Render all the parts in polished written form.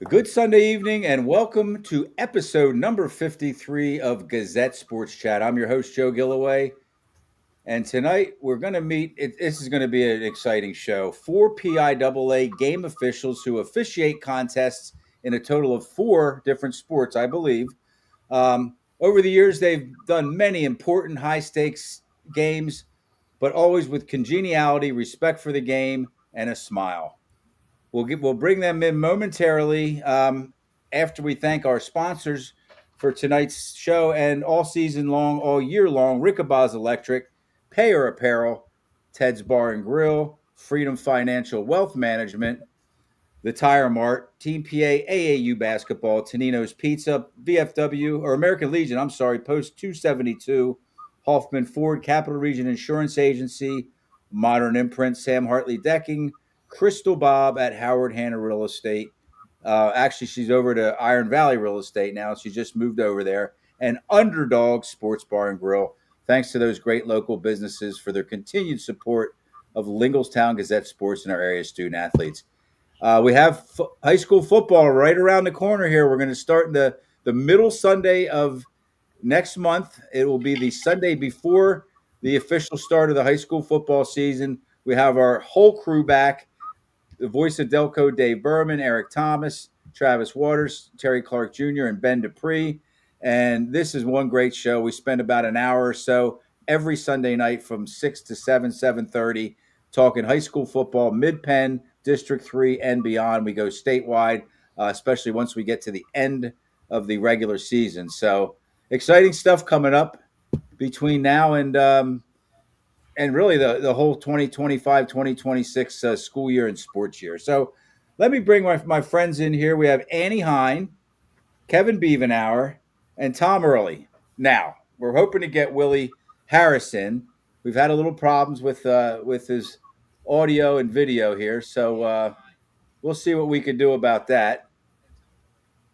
A good Sunday evening, and welcome to episode number 53 of Gazette Sports Chat. I'm your host, Joe Gillaway, and tonight we're going to meet. This is going to be an exciting show. Four PIAA game officials who officiate contests in a total of four different sports, I believe. Over the years, they've done many important high stakes games, but always with congeniality, respect for the game, and a smile. We'll bring them in momentarily after we thank our sponsors for tonight's show and all season long, all year long. Rickaba's Electric, Payer Apparel, Ted's Bar and Grill, Freedom Financial Wealth Management, the Tire Mart, Team PA, AAU Basketball, Tonino's Pizza, VFW or American Legion. I'm sorry, Post 272, Hoffman Ford, Capital Region Insurance Agency, Modern Imprint, Sam Hartley Decking, Crystal Bob at Howard Hanna Real Estate. Actually, she's over to Iron Valley Real Estate now. She just moved over there. And Underdog Sports Bar and Grill. Thanks to those great local businesses for their continued support of Lingelstown Gazette Sports and our area student athletes. We have high school football right around the corner here. We're going to start the middle Sunday of next month. It will be the Sunday before the official start of the high school football season. We have our whole crew back. The voice of Delco, Dave Berman, Eric Thomas, Travis Waters, Terry Clark Jr., and Ben Dupree. And this is one great show. We spend about an hour or so every Sunday night from 6 to 7, 7:30, talking high school football, Mid-Penn, District 3, and beyond. We go statewide, especially once we get to the end of the regular season. So exciting stuff coming up between now and really the whole 2025-2026 school year and sports year. So let me bring my friends in here. We have Annie Hine, Kevin Bevenour, and Tom Earley. Now, we're hoping to get Willie Harrison. We've had a little problems with his audio and video here, so we'll see what we can do about that.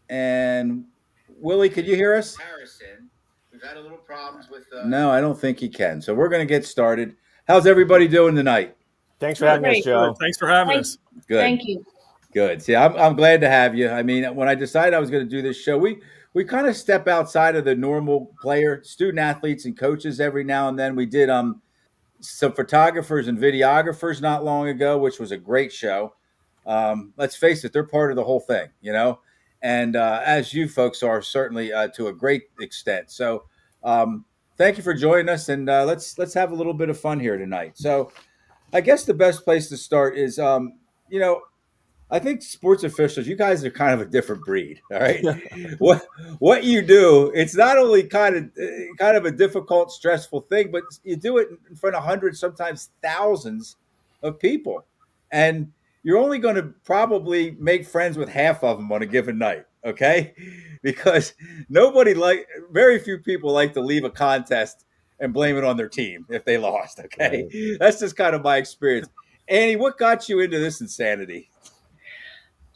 And Willie, could you hear us? Harrison. We've had a little problems with. No, I don't think he can. So we're going to get started. How's everybody doing tonight? Thanks for having us, Joe. Thanks for having us. Good. Thank you. Good. See, I'm glad to have you. I mean, when I decided I was going to do this show, we kind of step outside of the normal player, student athletes, and coaches every now and then. We did some photographers and videographers not long ago, which was a great show. Let's face it, they're part of the whole thing, you know. And as you folks are certainly to a great extent. So thank you for joining us, and let's have a little bit of fun here tonight. So I guess the best place to start is, I think sports officials, you guys are kind of a different breed. All right, what you do, it's not only kind of a difficult, stressful thing, but you do it in front of hundreds, sometimes thousands of people, and you're only going to probably make friends with half of them on a given night, okay? Because very few people like to leave a contest and blame it on their team if they lost, okay? Right. That's just kind of my experience. Annie, what got you into this insanity?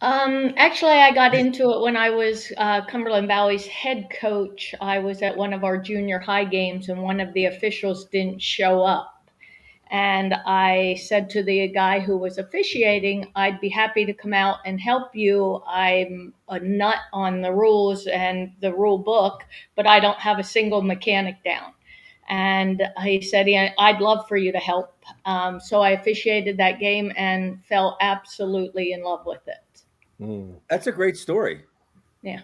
Actually, I got into it when I was Cumberland Valley's head coach. I was at one of our junior high games, and one of the officials didn't show up. And I said to the guy who was officiating, I'd be happy to come out and help you. I'm a nut on the rules and the rule book, but I don't have a single mechanic down. And he said, yeah, I'd love for you to help. So I officiated that game and fell absolutely in love with it. That's a great story. Yeah.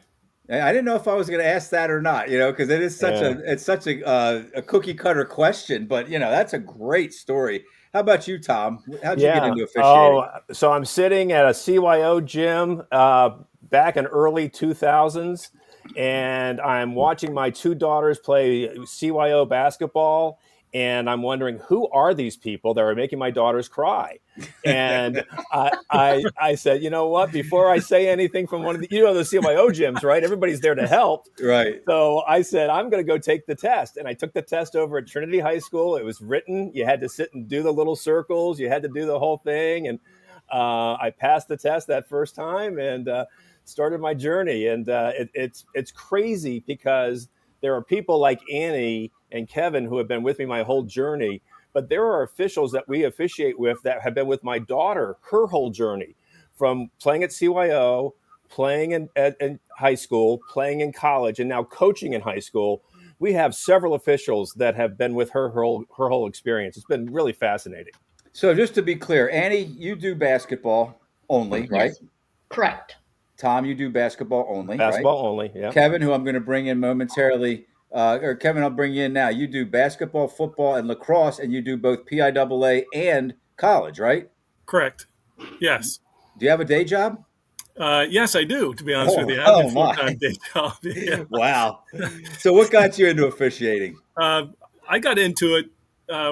I didn't know if I was going to ask that or not, because it is such a cookie cutter question, but that's a great story. How about you, Tom? How'd you get into officiating? So I'm sitting at a CYO gym back in early 2000s, and I'm watching my two daughters play CYO basketball, and I'm wondering, who are these people that are making my daughters cry? And I said, you know what? Before I say anything from one of the CYO gyms, right? Everybody's there to help. Right. So I said, I'm going to go take the test. And I took the test over at Trinity High School. It was written. You had to sit and do the little circles. You had to do the whole thing. And I passed the test that first time and started my journey. And it's crazy because there are people like Annie and Kevin who have been with me my whole journey. But there are officials that we officiate with that have been with my daughter her whole journey, from playing at CYO playing in high school, playing in college, and now coaching in high school. We have several officials that have been with her whole experience. It's been really fascinating. So just to be clear, Annie, you do basketball only, right? Yes, correct. Tom, you do basketball only, right? Basketball only, yeah. Kevin, who I'm going to bring in momentarily, or Kevin, I'll bring you in now. You do basketball, football, and lacrosse, and you do both PIAA and college, right? Correct. Yes. Do you have a day job? Yes, I do, to be honest with you. I have Oh, a full-time day job. Yeah. Wow. So what got you into officiating? I got into it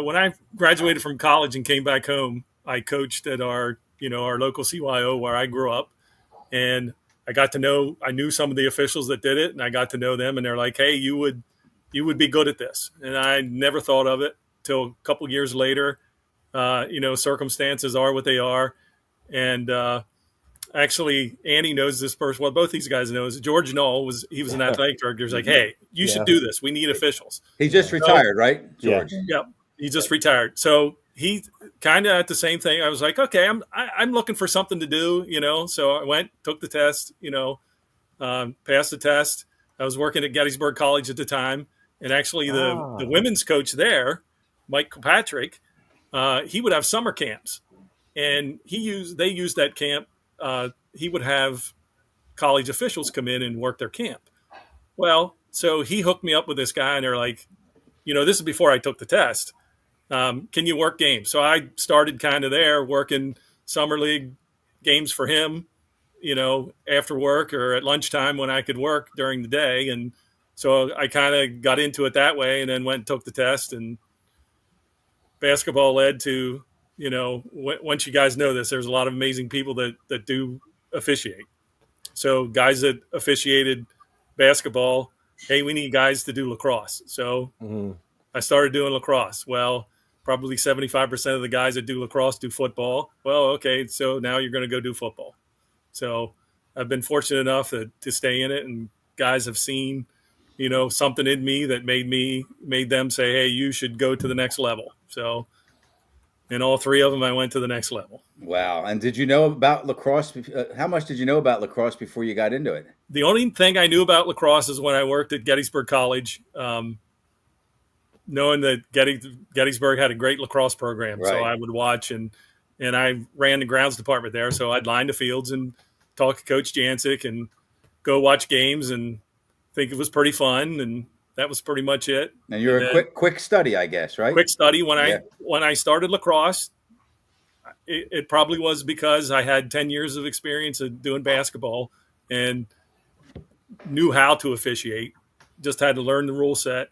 when I graduated from college and came back home. I coached at our local CYO where I grew up, and I knew some of the officials that did it, and I got to know them, and they're like, "Hey, you would be good at this." And I never thought of it till a couple years later. Circumstances are what they are, and actually, Annie knows this person. Well, both these guys know. George Knoll was an athletic director. He's like, "Hey, you should do this. We need officials." He just retired, right, George? Yep, he just retired. So he kind of at the same thing. I was like, "Okay, I'm looking for something to do," So I went, took the test, passed the test. I was working at Gettysburg College at the time, and actually the women's coach there, Mike Patrick, he would have summer camps, and they used that camp. He would have college officials come in and work their camp. Well, so he hooked me up with this guy, and they're like, this is before I took the test. Can you work games? So I started kind of there working summer league games for him, after work or at lunchtime when I could work during the day. And so I kind of got into it that way, and then went and took the test, and basketball led to, once you guys know this, there's a lot of amazing people that do officiate. So guys that officiated basketball, hey, we need guys to do lacrosse. So I started doing lacrosse. Well, probably 75% of the guys that do lacrosse do football. Well, okay, so now you're going to go do football. So I've been fortunate enough to stay in it, and guys have seen, something in me that made them say, hey, you should go to the next level. So in all three of them, I went to the next level. Wow. And did you know about lacrosse? How much did you know about lacrosse before you got into it? The only thing I knew about lacrosse is when I worked at Gettysburg College, knowing that Gettysburg had a great lacrosse program. Right. So I would watch, and I ran the grounds department there. So I'd line the fields and talk to Coach Jancic and go watch games and think it was pretty fun. And that was pretty much it. And you're a quick study, I guess, right? Quick study. When I started lacrosse, it probably was because I had 10 years of experience of doing basketball and knew how to officiate. Just had to learn the rule set.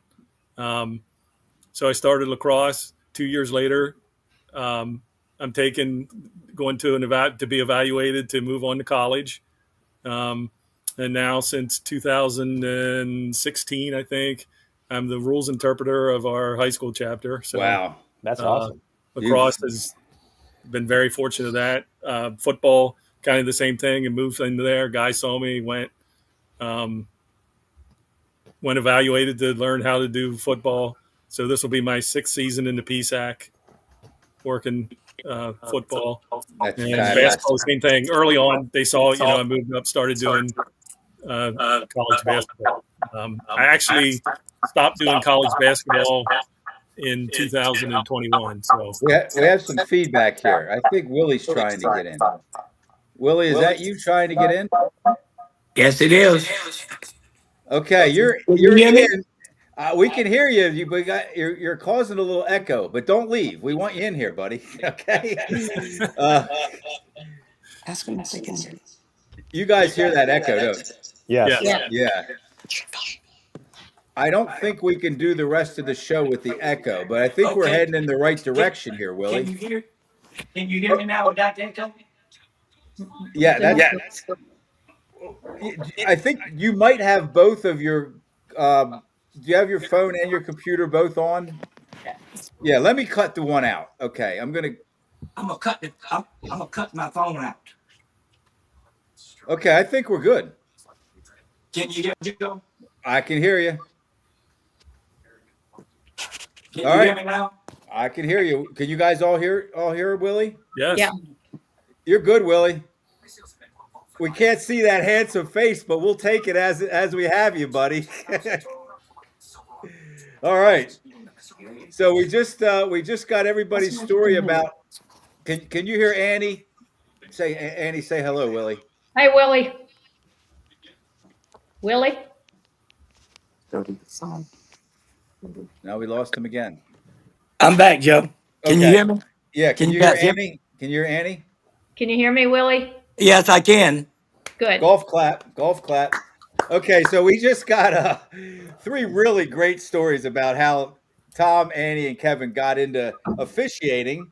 So I started lacrosse. 2 years later, I'm going to be evaluated to move on to college. And now since 2016, I think, I'm the rules interpreter of our high school chapter. So, wow. That's awesome. Lacrosse has been very fortunate of that. Football, kind of the same thing, and moved into there. Guy saw me, went evaluated to learn how to do football. So this will be my 6th season in the PSAC, working football. That's and basketball, same thing. Early on, they saw, I moved up, started doing college basketball. I actually stopped doing college basketball in 2021. So we have some feedback here. I think Willie's trying to get in. Willie, is that you trying to get in? Yes, it is. Okay, you're in. We can hear you. You're causing a little echo, but don't leave. We want you in here, buddy. Okay. Ask them if they can hear. You guys hear that echo, don't you? Yes. Yeah. I don't think we can do the rest of the show with the echo, but I think we're heading in the right direction here, Willie. Can you hear me now without the echo? Yeah. I think you might have both of your. Do you have your phone and your computer both on? Yeah. Let me cut the one out. Okay. I'm gonna cut my phone out. Okay. I think we're good. Can you hear me, Joe? I can hear you. Can you hear me now? I can hear you. Can you guys all hear Willie? yes. Yeah. You're good, Willie. we can't see that handsome face, but we'll take it as we have you, buddy. All right. So we just got everybody's story about. Can you hear Annie? Annie, say hello, Willie. Hi, Willie. Willie? Now we lost him again. I'm back, Joe. Can you Okay. hear me? Yeah. Can Can you you hear guys hear me? Annie? Can you hear Annie? Can you hear me, Willie? Yes, I can. Good. Golf clap. Golf clap. Okay. So we just got three really great stories about how Tom, Annie, and Kevin got into officiating.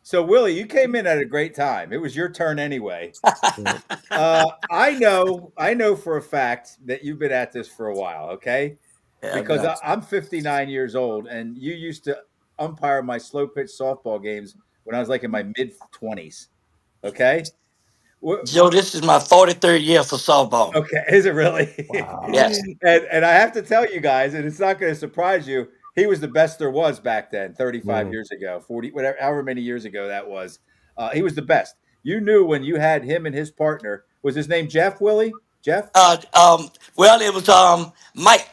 So Willie, you came in at a great time. It was your turn anyway. I know for a fact that you've been at this for a while, okay? Yeah, Because no. I'm 59 years old, and you used to umpire my slow pitch softball games when I was like in my mid 20s. Okay. Joe, this is my 43rd year for softball. Okay, is it really? Wow. Yes. And I have to tell you guys, and it's not going to surprise you, he was the best there was back then, 35 years ago, 40, whatever, however many years ago that was. He was the best. You knew when you had him and his partner. Was his name Jeff, Willie? Jeff? Well, it was Mike.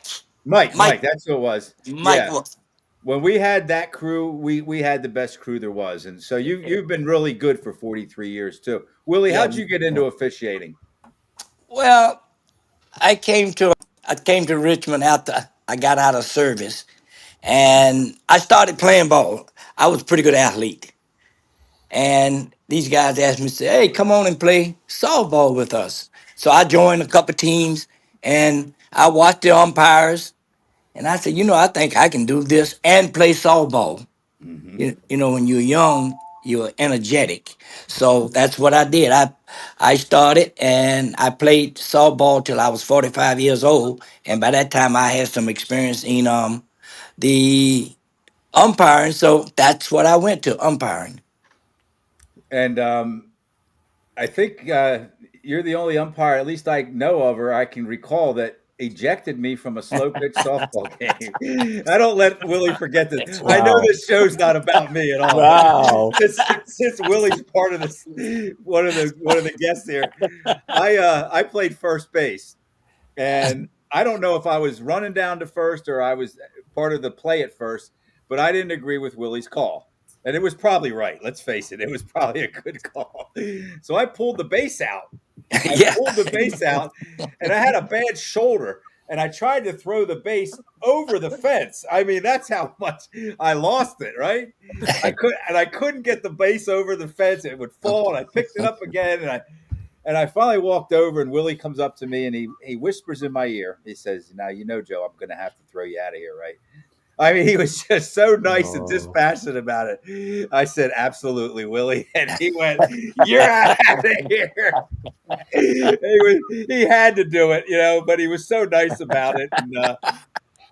Mike, Mike. that's who it was. Mike Yeah. was. When we had that crew, we had the best crew there was. And so you've been really good for 43 years too. Willie, Yeah. how'd you get into officiating? Well, I came to Richmond after I got out of service, and I started playing ball. I was a pretty good athlete, and these guys asked me, say, "Hey, come on and play softball with us." So I joined a couple teams, and I watched the umpires. And I said, I think I can do this and play softball. Mm-hmm. When you're young, you're energetic. So that's what I did. I started and I played softball till I was 45 years old. And by that time, I had some experience in the umpiring. So that's what I went to, umpiring. And I think you're the only umpire, at least I know of, or I can recall, that ejected me from a slow pitch softball game. I don't let Willie forget this. I know Wow. this show's not about me at all. Wow. Since Willie's part of this, one of the guests here, I played first base, and I don't know if I was running down to first or I was part of the play at first, but I didn't agree with Willie's call. And it was probably right. Let's face it. It was probably a good call. So I pulled the base out. Yeah. And I had a bad shoulder. And I tried to throw the base over the fence. I mean, that's how much I lost it, right? I couldn't get the base over the fence. It would fall, and I picked it up again, and I finally walked over, and Willie comes up to me, and he whispers in my ear. He says, "Now, Joe, I'm going to have to throw you out of here, right?" I mean, he was just so nice and dispassionate about it. I said, "Absolutely, Willie," and he went, "You're out of here." He had to do it, but he was so nice about it, and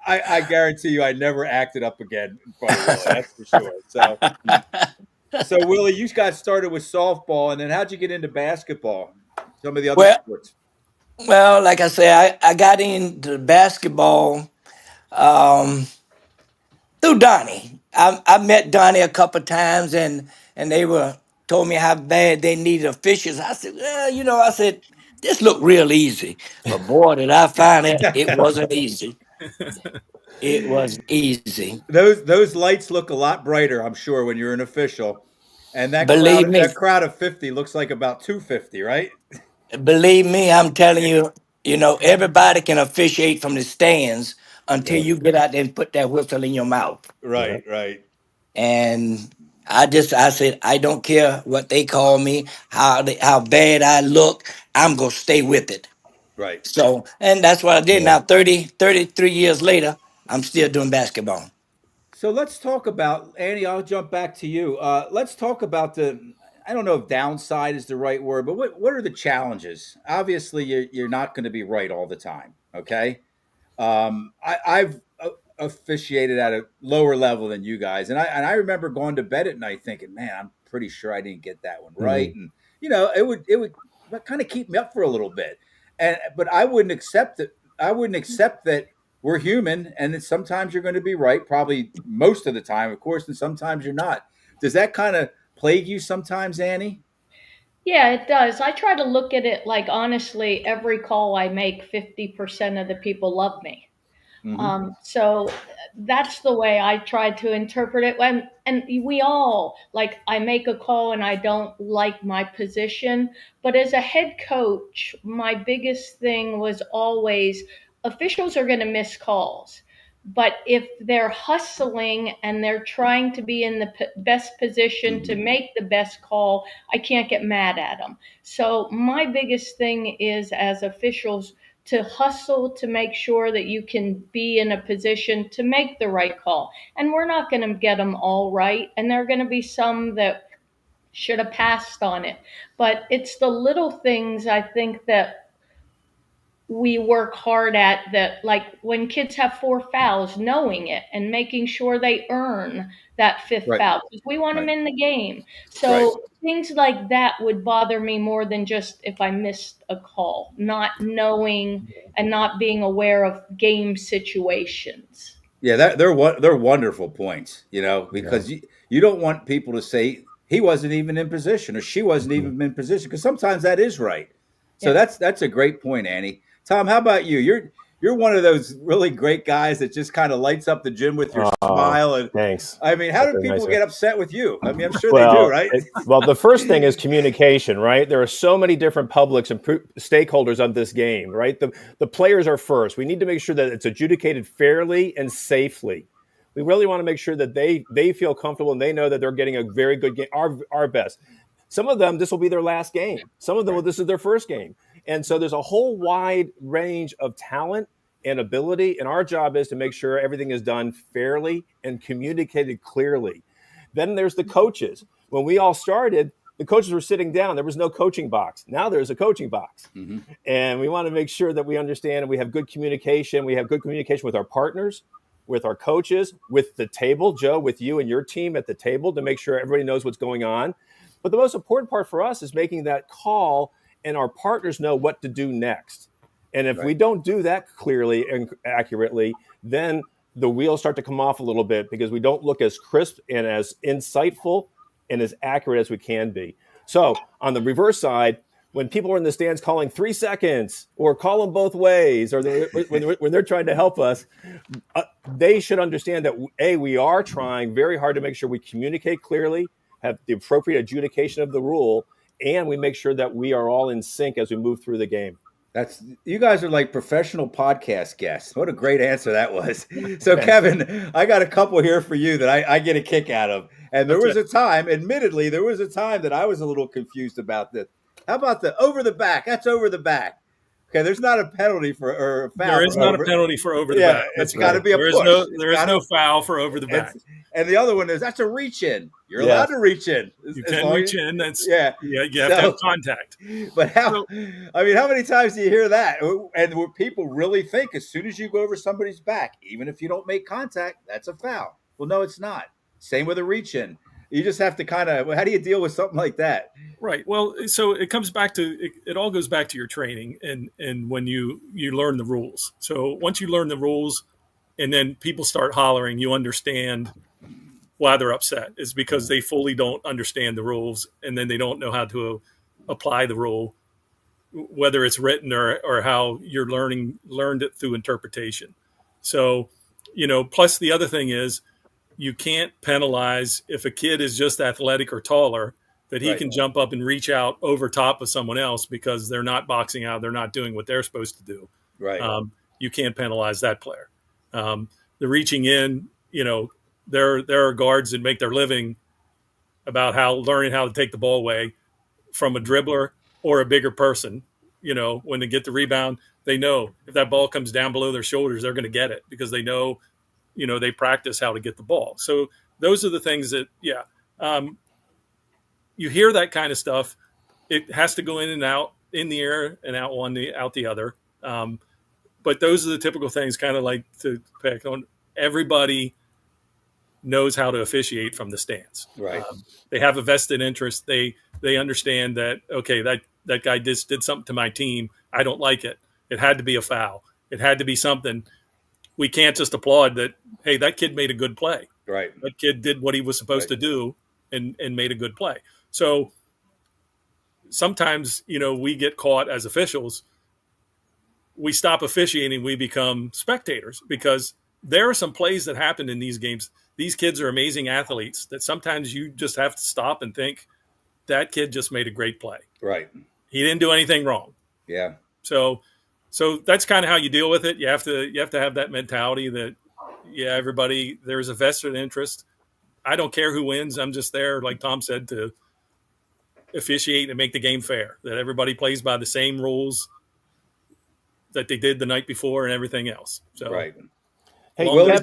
I guarantee you, I never acted up again in front of Willie. That's for sure. So Willie, you got started with softball, and then how'd you get into basketball? Some of the other Well, sports. well, like I say, I got into basketball through Donnie. I met Donnie a couple times, and they told me how bad they needed officials. I said, well, I said, this looked real easy, but boy, did I find it wasn't easy. It was easy. Those lights look a lot brighter, I'm sure, when you're an official. And Believe me, that crowd of 50 looks like about 250, right? believe me, I'm telling you, everybody can officiate from the stands until Yeah. you get out there and put that whistle in your mouth. Yeah. Right. And I said, I don't care what they call me, how bad I look, I'm gonna stay with it. Right. So, and that's what I did. Yeah. Now 33 years later, I'm still doing basketball. So let's talk about, Annie, I'll jump back to you. Let's talk about I don't know if downside is the right word, but what are the challenges? Obviously, you're not going to be right all the time. Okay. I've officiated at a lower level than you guys, and I remember going to bed at night thinking, man, I'm pretty sure I didn't get that one right, and it would kind of keep me up for a little bit, but I wouldn't accept it. I wouldn't accept that we're human, and that sometimes you're going to be right, probably most of the time, of course, and sometimes you're not. Does that kind of plague you sometimes, Annie? Yeah, it does. I try to look at it like, honestly, every call I make, 50% of the people love me. Hmm. So that's the way I try to interpret it. And we all, like, I make a call and I don't like my position. But as a head coach, my biggest thing was always officials are going to miss calls. But if they're hustling and they're trying to be in the best position to make the best call, I can't get mad at them. So my biggest thing is, as officials, to hustle to make sure that you can be in a position to make the right call. And we're not going to get them all right. And there are going to be some that should have passed on it. But it's the little things, I think, that we work hard at, that, like when kids have four fouls, knowing it and making sure they earn that fifth Right. foul, because we want them Right. in the game. Right. So things like that would bother me more than just if I missed a call, not knowing and not being aware of game situations. Yeah, they're wonderful points, Yeah. because you don't want people to say he wasn't even in position or she wasn't Mhm. even in position, because sometimes that is right. So Yeah. that's a great point, Annie. Tom, how about you? You're one of those really great guys that just kind of lights up the gym with your Oh, smile. And thanks. I mean, how That's do very nice people of you. get upset with you? I mean, I'm sure they do, Well, right? the first thing is communication, right? There are so many different publics and stakeholders of this game, right? The players are first. We need to make sure that it's adjudicated fairly and safely. We really want to make sure that they feel comfortable and they know that they're getting a very good game, our best. Some of them, this will be their last game. Some of them, Right. this is their first game. And so there's a whole wide range of talent and ability. And our job is to make sure everything is done fairly and communicated clearly. Then there's the coaches. When we all started, the coaches were sitting down. There was no coaching box. Now there's a coaching box. Hmm. And we want to make sure that we understand and we have good communication. We have good communication with our partners, with our coaches, with the table, Joe, with you and your team at the table, to make sure everybody knows what's going on. But the most important part for us is making that call and our partners know what to do next. And if we Right. don't do that clearly and accurately, then the wheels start to come off a little bit because we don't look as crisp and as insightful and as accurate as we can be. So on the reverse side, when people are in the stands calling 3 seconds or call them both ways, or when they're trying to help us, they should understand that, we are trying very hard to make sure we communicate clearly, have the appropriate adjudication of the rule, and we make sure that we are all in sync as we move through the game. You guys are like professional podcast guests. What a great answer that was. So, Kevin, I got a couple here for you that I get a kick out of. And there was a time, admittedly, that I was a little confused about this. How about the over the back? That's over the back. Okay, there's not a penalty or a foul. There is for not a over. penalty for over the Yeah, back. it's That's got to right. be a There push. is no foul for over the back. And the other one is that's a reach in. You're allowed to reach in. You can reach in. That's you have to have contact. But how many times do you hear that? And what people really think, as soon as you go over somebody's back, even if you don't make contact, that's a foul. Well, no, it's not. Same with a reach in. You just have to how do you deal with something like that? Right. Well, so it comes back to it all goes back to your training and when you learn the rules. So once you learn the rules and then people start hollering, you understand why they're upset. Is because they fully don't understand the rules and then they don't know how to apply the rule, whether it's written or how you're learned it through interpretation. So, plus the other thing is you can't penalize if a kid is just athletic or taller, that he can jump up and reach out over top of someone else because they're not boxing out. They're not doing what they're supposed to do. Right. You can't penalize that player. The reaching in, there are guards that make their living about learning how to take the ball away from a dribbler or a bigger person. When they get the rebound, they know if that ball comes down below their shoulders, they're going to get it because they know, they practice how to get the ball. So those are the things that, you hear that kind of stuff. It has to go in and out, in the air and out one, out the other. But those are the typical things, kind of like to pick on. Everybody knows how to officiate from the stands. Right. They have a vested interest. They understand that, okay, that guy just did something to my team. I don't like it. It had to be a foul. It had to be something. We can't just applaud that, hey, that kid made a good play. Right. That kid did what he was supposed to do and made a good play. So sometimes, we get caught as officials. We stop officiating, we become spectators because there are some plays that happen in these games. These kids are amazing athletes that sometimes you just have to stop and think that kid just made a great play. Right. He didn't do anything wrong. Yeah. So that's kind of how you deal with it. You have to have that mentality that, everybody, there's a vested interest. I don't care who wins. I'm just there, like Tom said, to officiate and make the game fair, that everybody plays by the same rules that they did the night before and everything else. So, right. Hey, Willie?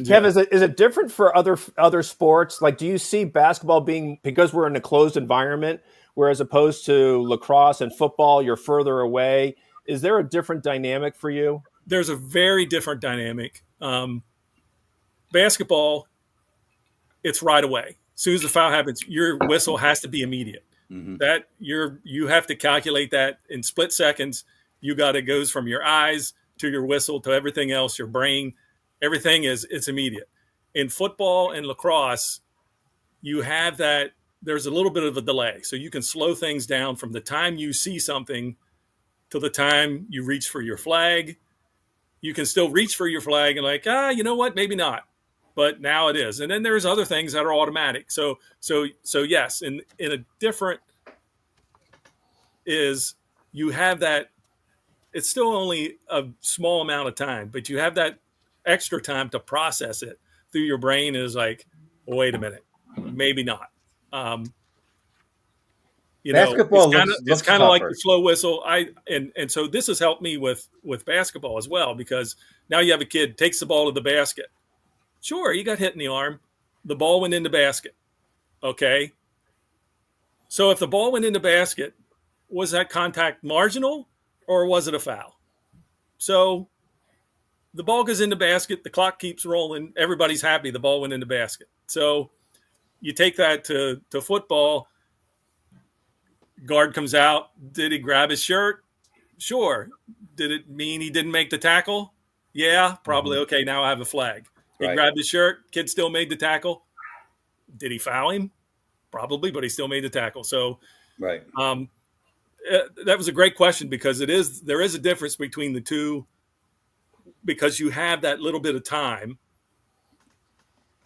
Kev, is it different for other sports? Like, do you see basketball being, because we're in a closed environment, whereas opposed to lacrosse and football, you're further away? Is there a different dynamic for you? There's a very different dynamic. Basketball, it's right away. As soon as the foul happens, your whistle has to be immediate. Mm-hmm. That you have to calculate that in split seconds. You got it goes from your eyes to your whistle to everything else, your brain. Everything it's immediate. In football and lacrosse, you have that. There's a little bit of a delay, so you can slow things down from the time you see something to the time you reach for your flag. You can still reach for your flag and you know what, maybe not, but now it is. And then there's other things that are automatic. So yes, in a different is you have that. It's still only a small amount of time, but you have that extra time to process it through your brain. Is like, wait a minute, maybe not. Basketball it's kind of like the slow whistle. And so this has helped me with basketball as well, because now you have a kid takes the ball to the basket. Sure, he got hit in the arm. The ball went in the basket. Okay. So if the ball went in the basket, was that contact marginal or was it a foul? So the ball goes in the basket. The clock keeps rolling. Everybody's happy. The ball went in the basket. So you take that to football. Guard comes out. Did he grab his shirt? Sure. Did it mean he didn't make the tackle? Yeah, probably. Mm-hmm. Okay, now I have a flag. He grabbed his shirt. Kid still made the tackle. Did he foul him? Probably, but he still made the tackle. So, right. That was a great question, because there is a difference between the two, because you have that little bit of time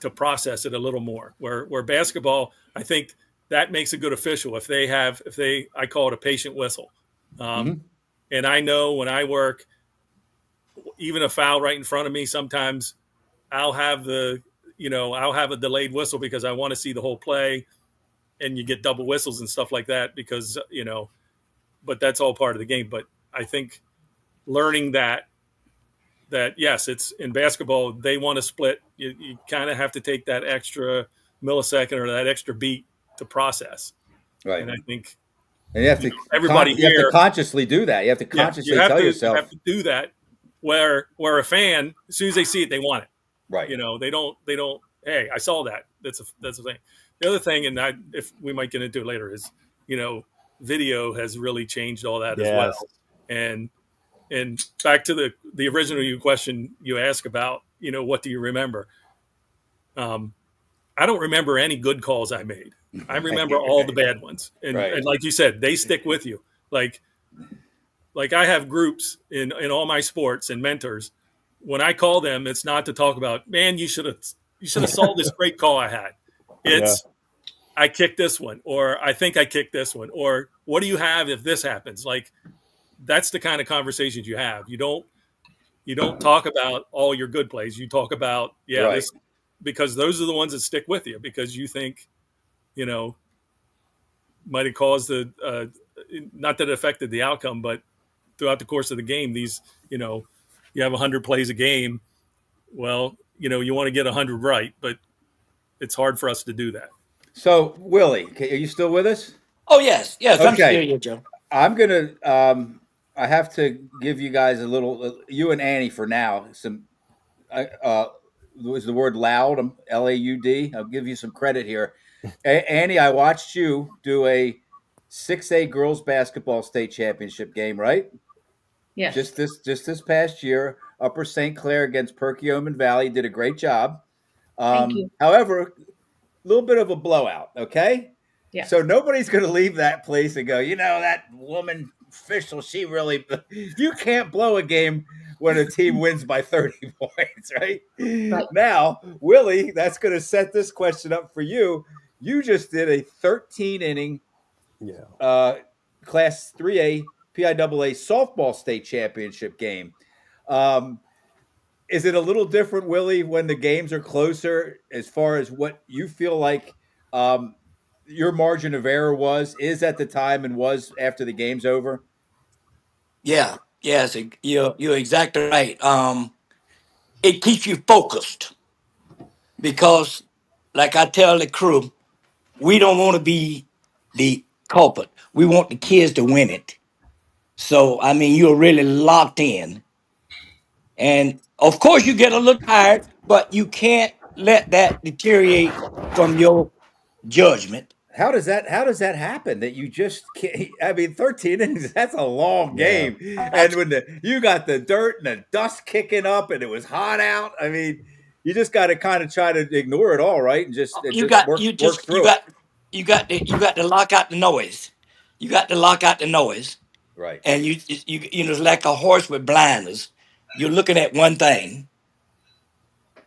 to process it a little more. Where basketball, I think that makes a good official if I call it a patient whistle. And I know when I work, even a foul right in front of me, sometimes I'll have a delayed whistle because I want to see the whole play, and you get double whistles and stuff like that because, but that's all part of the game. But I think learning that yes, it's in basketball, they want to split. You kind of have to take that extra millisecond or that extra beat to process. Right. And I think you have to you have to consciously do that. You have to consciously tell yourself. You have to do that. Where a fan, as soon as they see it, they want it. Right. They don't. Hey, I saw that. That's the thing. The other thing, and if we might get into it later, is video has really changed all that as well. And back to the original question you asked about, what do you remember? I don't remember any good calls I made. I remember all the bad ones, and like you said, they stick with you. Like I have groups in all my sports and mentors. When I call them, it's not to talk about, man, you should have saw this great call I had. It's I kicked this one, or I think I kicked this one, or what do you have if this happens? Like, that's the kind of conversations you have. You don't talk about all your good plays. You talk about this, because those are the ones that stick with you, because you think, might have caused not that it affected the outcome, but throughout the course of the game, these, you have 100 plays a game. Well, you want to get 100 right, but it's hard for us to do that. So, Willie, are you still with us? Oh, yes. Okay. I'm still here, Joe. I'm going to I have to give you guys a little, you and Annie for now, some, was the word loud, L-A-U-D. I'll give you some credit here. Annie, I watched you do a 6A girls basketball state championship game, right? Yes. Just this past year, Upper St. Clair against Perkiomen Valley, did a great job. Thank you. However, a little bit of a blowout, okay? Yes. So nobody's going to leave that place and go, that woman official, she really. You can't blow a game when a team wins by 30 points, right? Right. Now, Willie, that's going to set this question up for you. You just did a 13 inning Yeah. Class 3A PIAA softball state championship game. Is it a little different, Willie, when the games are closer as far as what you feel like your margin of error is at the time and was after the game's over? Yeah, yes, you're exactly right. It keeps you focused because, like I tell the crew, we don't want to be the culprit. We want the kids to win it. So I mean, you're really locked in, and of course, you get a little tired, but you can't let that deteriorate from your judgment. How does that happen that you just can't? I mean, 13 innings, that's a long Yeah. game. And when you got the dirt and the dust kicking up and it was hot out, I mean, you just got to kind of try to ignore it all, right? And just and You just got work you work just through it. you got to lock out the noise. You got to lock out the noise, Right. and you know, it's like a horse with blinders. You're looking at one thing.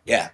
Yeah.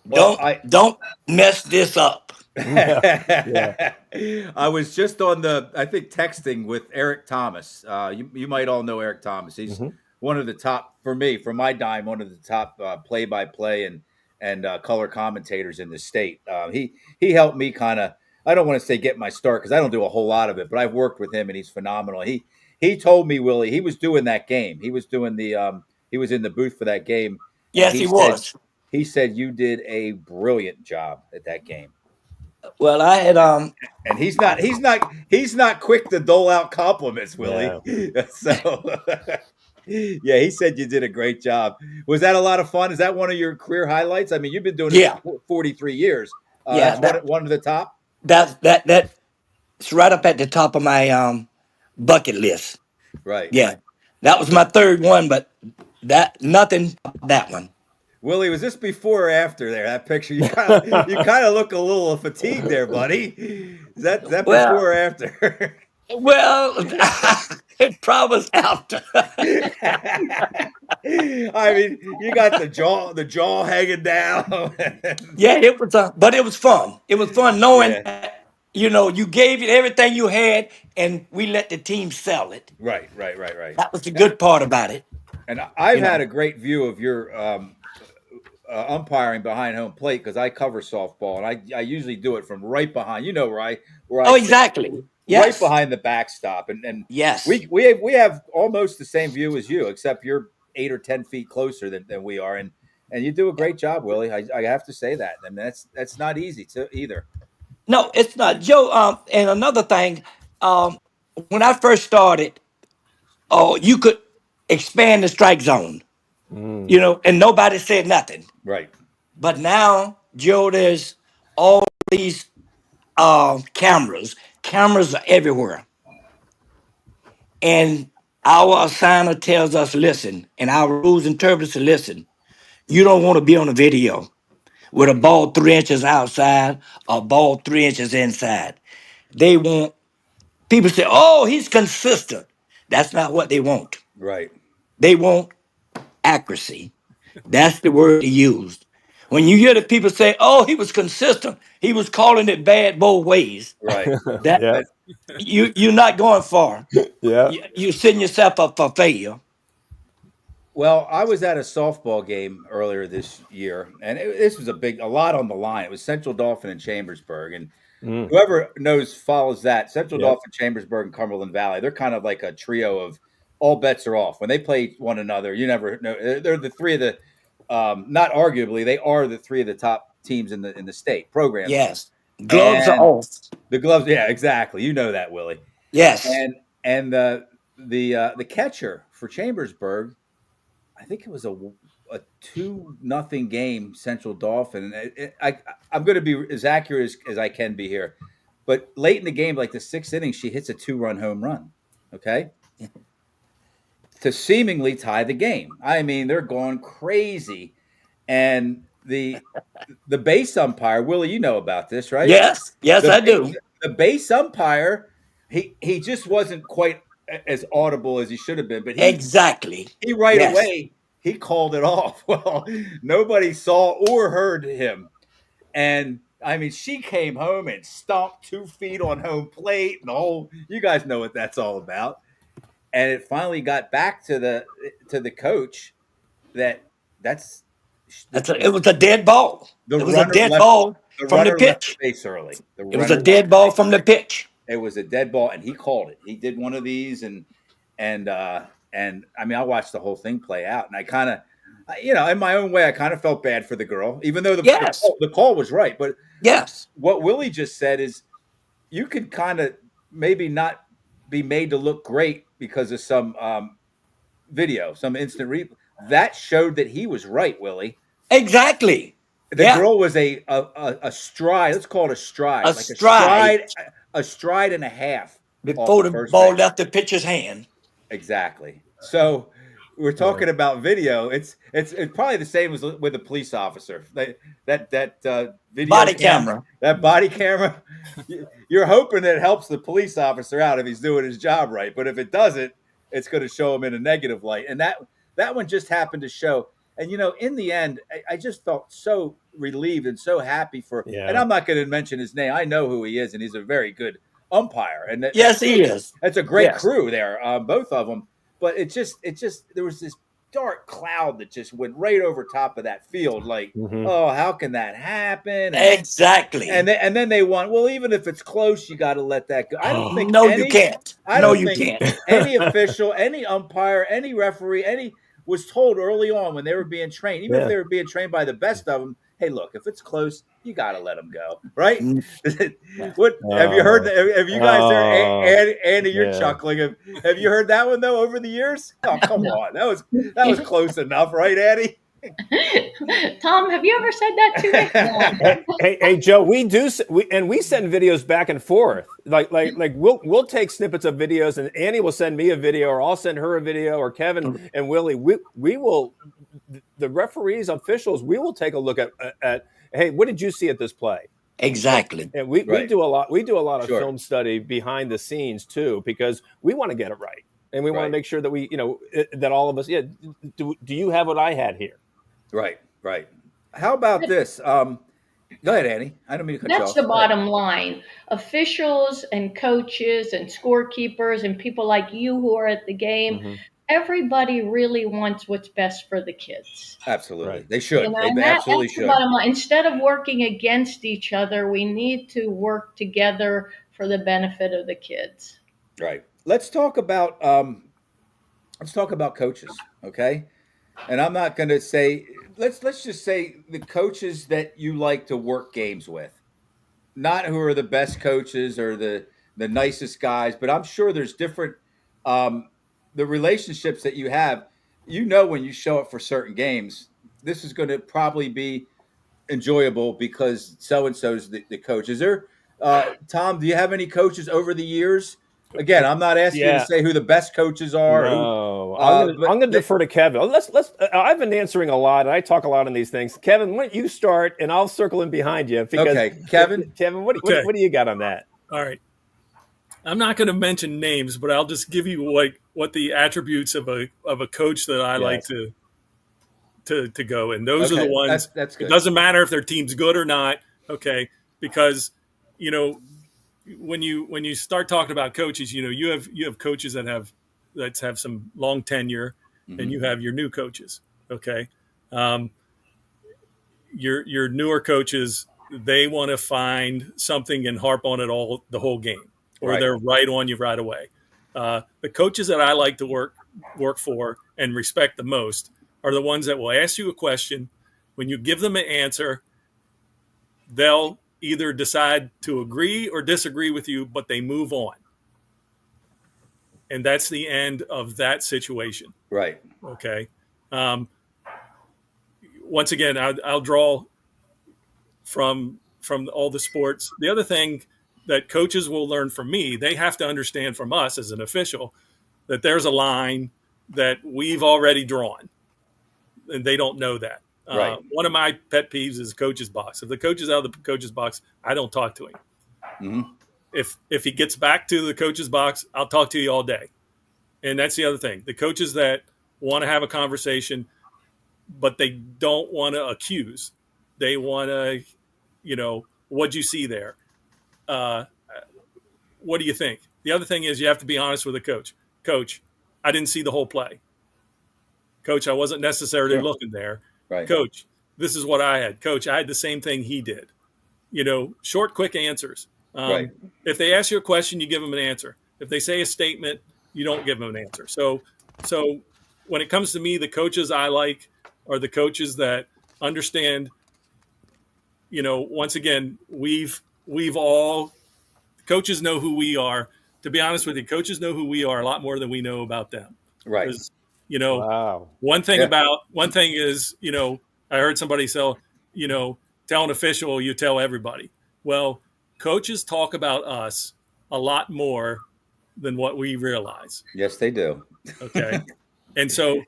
Well, Don't mess this up. Yeah. Yeah. I was just on I think texting with Eric Thomas. You might all know Eric Thomas. He's Hmm. one of the top for me, for my dime, one of the top play-by-play and color commentators in the state. He helped me kind of. I don't want to say get my start because I don't do a whole lot of it, but I've worked with him and he's phenomenal. He told me, Willie, he was doing that game. He was doing he was in the booth for that game, and Yes, he was. he said you did a brilliant job at that game. Well, I had And he's not quick to dole out compliments, Willie. Yeah. So yeah, he said you did a great job. Was that a lot of fun? Is that one of your career highlights? I mean, you've been doing it yeah, for 43 years. yeah, That's one of the top. that's right up at the top of my bucket list. Right. Yeah. That was my third one, but that nothing that one. Willie, was this before or after there? That picture, you kind of look a little fatigued there, buddy. Is that Well, before or after? well, it probably was after. I mean, you got the jaw hanging down. Yeah, it was but it was fun. It was fun knowing Yeah, that, you know, you gave it everything you had and we let the team sell it. right. That was the good part about it, And I've you had know. a great view of your umpiring behind home plate because I cover softball and I usually do it from right behind. You know where I Oh, sit, exactly. right Yes. behind the backstop, and Yes. we have almost the same view as you, except you're 8 or 10 feet closer than we are, and you do a great job, Willie. I have to say that, and that's not easy to either. No, it's not. Joe, and another thing, um, when I first started, oh, you could expand the strike zone, Mm. you know, and nobody said nothing. Right, But now, Joe, there's all these cameras. Cameras are everywhere. And our assigner tells us, listen, and our rules interpreters say, listen, you don't want to be on a video with a ball 3 inches outside, a ball 3 inches inside. They want people say, oh, he's consistent. That's not what they want. right. They want accuracy. That's the word he used. When you hear the people say, oh, he was consistent, he was calling it bad both ways. Right. That Yeah. That- you're not going far. Yeah. You're setting yourself up for failure. well, I was at a softball game earlier this year, and this was a lot on the line. It was Central Dauphin and Chambersburg, and Mm. whoever follows that Central Yep. Dauphin, Chambersburg, and Cumberland Valley. They're kind of like a trio of all bets are off when they play one another. You never know. They're the three of the not arguably they are the three of the top teams in the state programs, Yes. Gloves are and off. the gloves. Yeah, exactly. You know that, Willie. Yes. And the catcher for Chambersburg, I think it was a 2-0 game, Central Dauphin. And I'm going to be as accurate as I can be here, but late in the game, like the sixth inning, she hits a 2-run home run. Okay, to seemingly tie the game. I mean, they're going crazy, and the base umpire, Willie, you know about this, right? Yes. Yes, The I base, do. the base umpire, he just wasn't quite as audible as he should have been, but Exactly. he right Yes. away he called it off. Well, nobody saw or heard him, and I mean, she came home and stomped 2 feet on home plate, and the whole. You guys know what that's all about. And it finally got back to the coach that's It was a dead ball. the It was a runner dead left ball the from the runner left the pitch. base early. The It was a runner left dead the ball base. from the pitch. It was a dead ball, and he called it. He did one of these, and I mean, I watched the whole thing play out, and I kind of, in my own way, I kind of felt bad for the girl, even though Yes. the call was right. But Yes. what Willie just said is, you could kind of maybe not be made to look great because of some video, some instant replay that showed that he was right, Willie. Exactly. The girl was a stride. Let's call it a stride, a stride and a half off before the the first ball base. left the pitcher's hand. Exactly. So we're talking about video. It's probably the same as with a police officer. That video Body camera. That body camera. You're hoping that it helps the police officer out if he's doing his job right. But if it doesn't, it's going to show him in a negative light. And that one just happened to show. And in the end, I just felt so relieved and so happy for. Yeah. And I'm not going to mention his name. I know who he is, and he's a very good umpire. And Yes, he is. That's a great Yes. crew there, both of them. But it just there was this dark cloud that just went right over top of that field. Like, oh, how can that happen? Exactly. And then they won. Well, even if it's close, you got to let that go. I don't think you can't. I don't think any official, any umpire, any referee, was told early on when they were being trained, even if they were being trained by the best of them. Hey, look, if it's close, you got to let them go, right? What have you heard? Have you guys heard? Andy, you're chuckling. Have you heard that one though over the years? Oh, come on, that was close enough, right, Andy? Tom, have you ever said that to me? Hey, Joe, we send videos back and forth. Like we'll take snippets of videos, and Annie will send me a video, or I'll send her a video, or Kevin and Willie. We will, the referees, officials, we will take a look at hey, what did you see at this play? Exactly. And we do a lot. We do a lot of Sure. film study behind the scenes too, because we want to get it right, and we want to make sure that we, that all of us. Yeah. Do you have what I had here? Right. How about this? Go ahead, Annie. I don't mean to cut you off. That's the bottom line. Officials and coaches and scorekeepers and people like you who are at the game, everybody really wants what's best for the kids. Absolutely. Right. They should. And They absolutely that's the should. bottom line. Instead of working against each other, we need to work together for the benefit of the kids. Right. Let's talk about coaches, okay? And I'm not going to say let's just say the coaches that you like to work games with. Not who are the best coaches or the nicest guys, but I'm sure there's different the relationships that you have. When you show up for certain games, this is going to probably be enjoyable because so and so's the coach. Is there Tom, do you have any coaches over the years? Again, I'm not asking you to say who the best coaches are. No, I'm going to defer to Kevin. Let's. I've been answering a lot, and I talk a lot on these things. Kevin, why don't you start, and I'll circle in behind you. Because, okay, Kevin. What do you got on that? All right. I'm not going to mention names, but I'll just give you what the attributes of a coach that I like to go, and those are the ones. That's good. It doesn't matter if their team's good or not. Okay, because when you start talking about coaches, you have coaches that have some long tenure, and you have your new coaches. Okay, your newer coaches, they want to find something and harp on it the whole game, or they're right on you right away. The coaches that I like to work for and respect the most are the ones that will ask you a question. When you give them an answer, they'll either decide to agree or disagree with you, but they move on. And that's the end of that situation. Right. Okay. Once again, I'll draw from all the sports. The other thing that coaches will learn from me, they have to understand from us as an official that there's a line that we've already drawn, and they don't know that. Right. One of my pet peeves is coach's box. If the coach is out of the coach's box, I don't talk to him. if he gets back to the coach's box, I'll talk to you all day. And that's the other thing. The coaches that want to have a conversation, but they don't want to accuse. They want to, what'd you see there? What do you think? The other thing is you have to be honest with a coach. Coach, I didn't see the whole play. Coach, I wasn't necessarily looking there. Right. Coach, this is what I had. Coach, I had the same thing he did. Short, quick answers. Right. If they ask you a question, you give them an answer. If they say a statement, you don't give them an answer. So when it comes to me, the coaches I like are the coaches that understand, once again, we've all, coaches know who we are. To be honest with you, coaches know who we are a lot more than we know about them. Right. Wow. One thing is, I heard somebody say, tell an official, you tell everybody. Well, coaches talk about us a lot more than what we realize. Yes, they do. Okay. And so,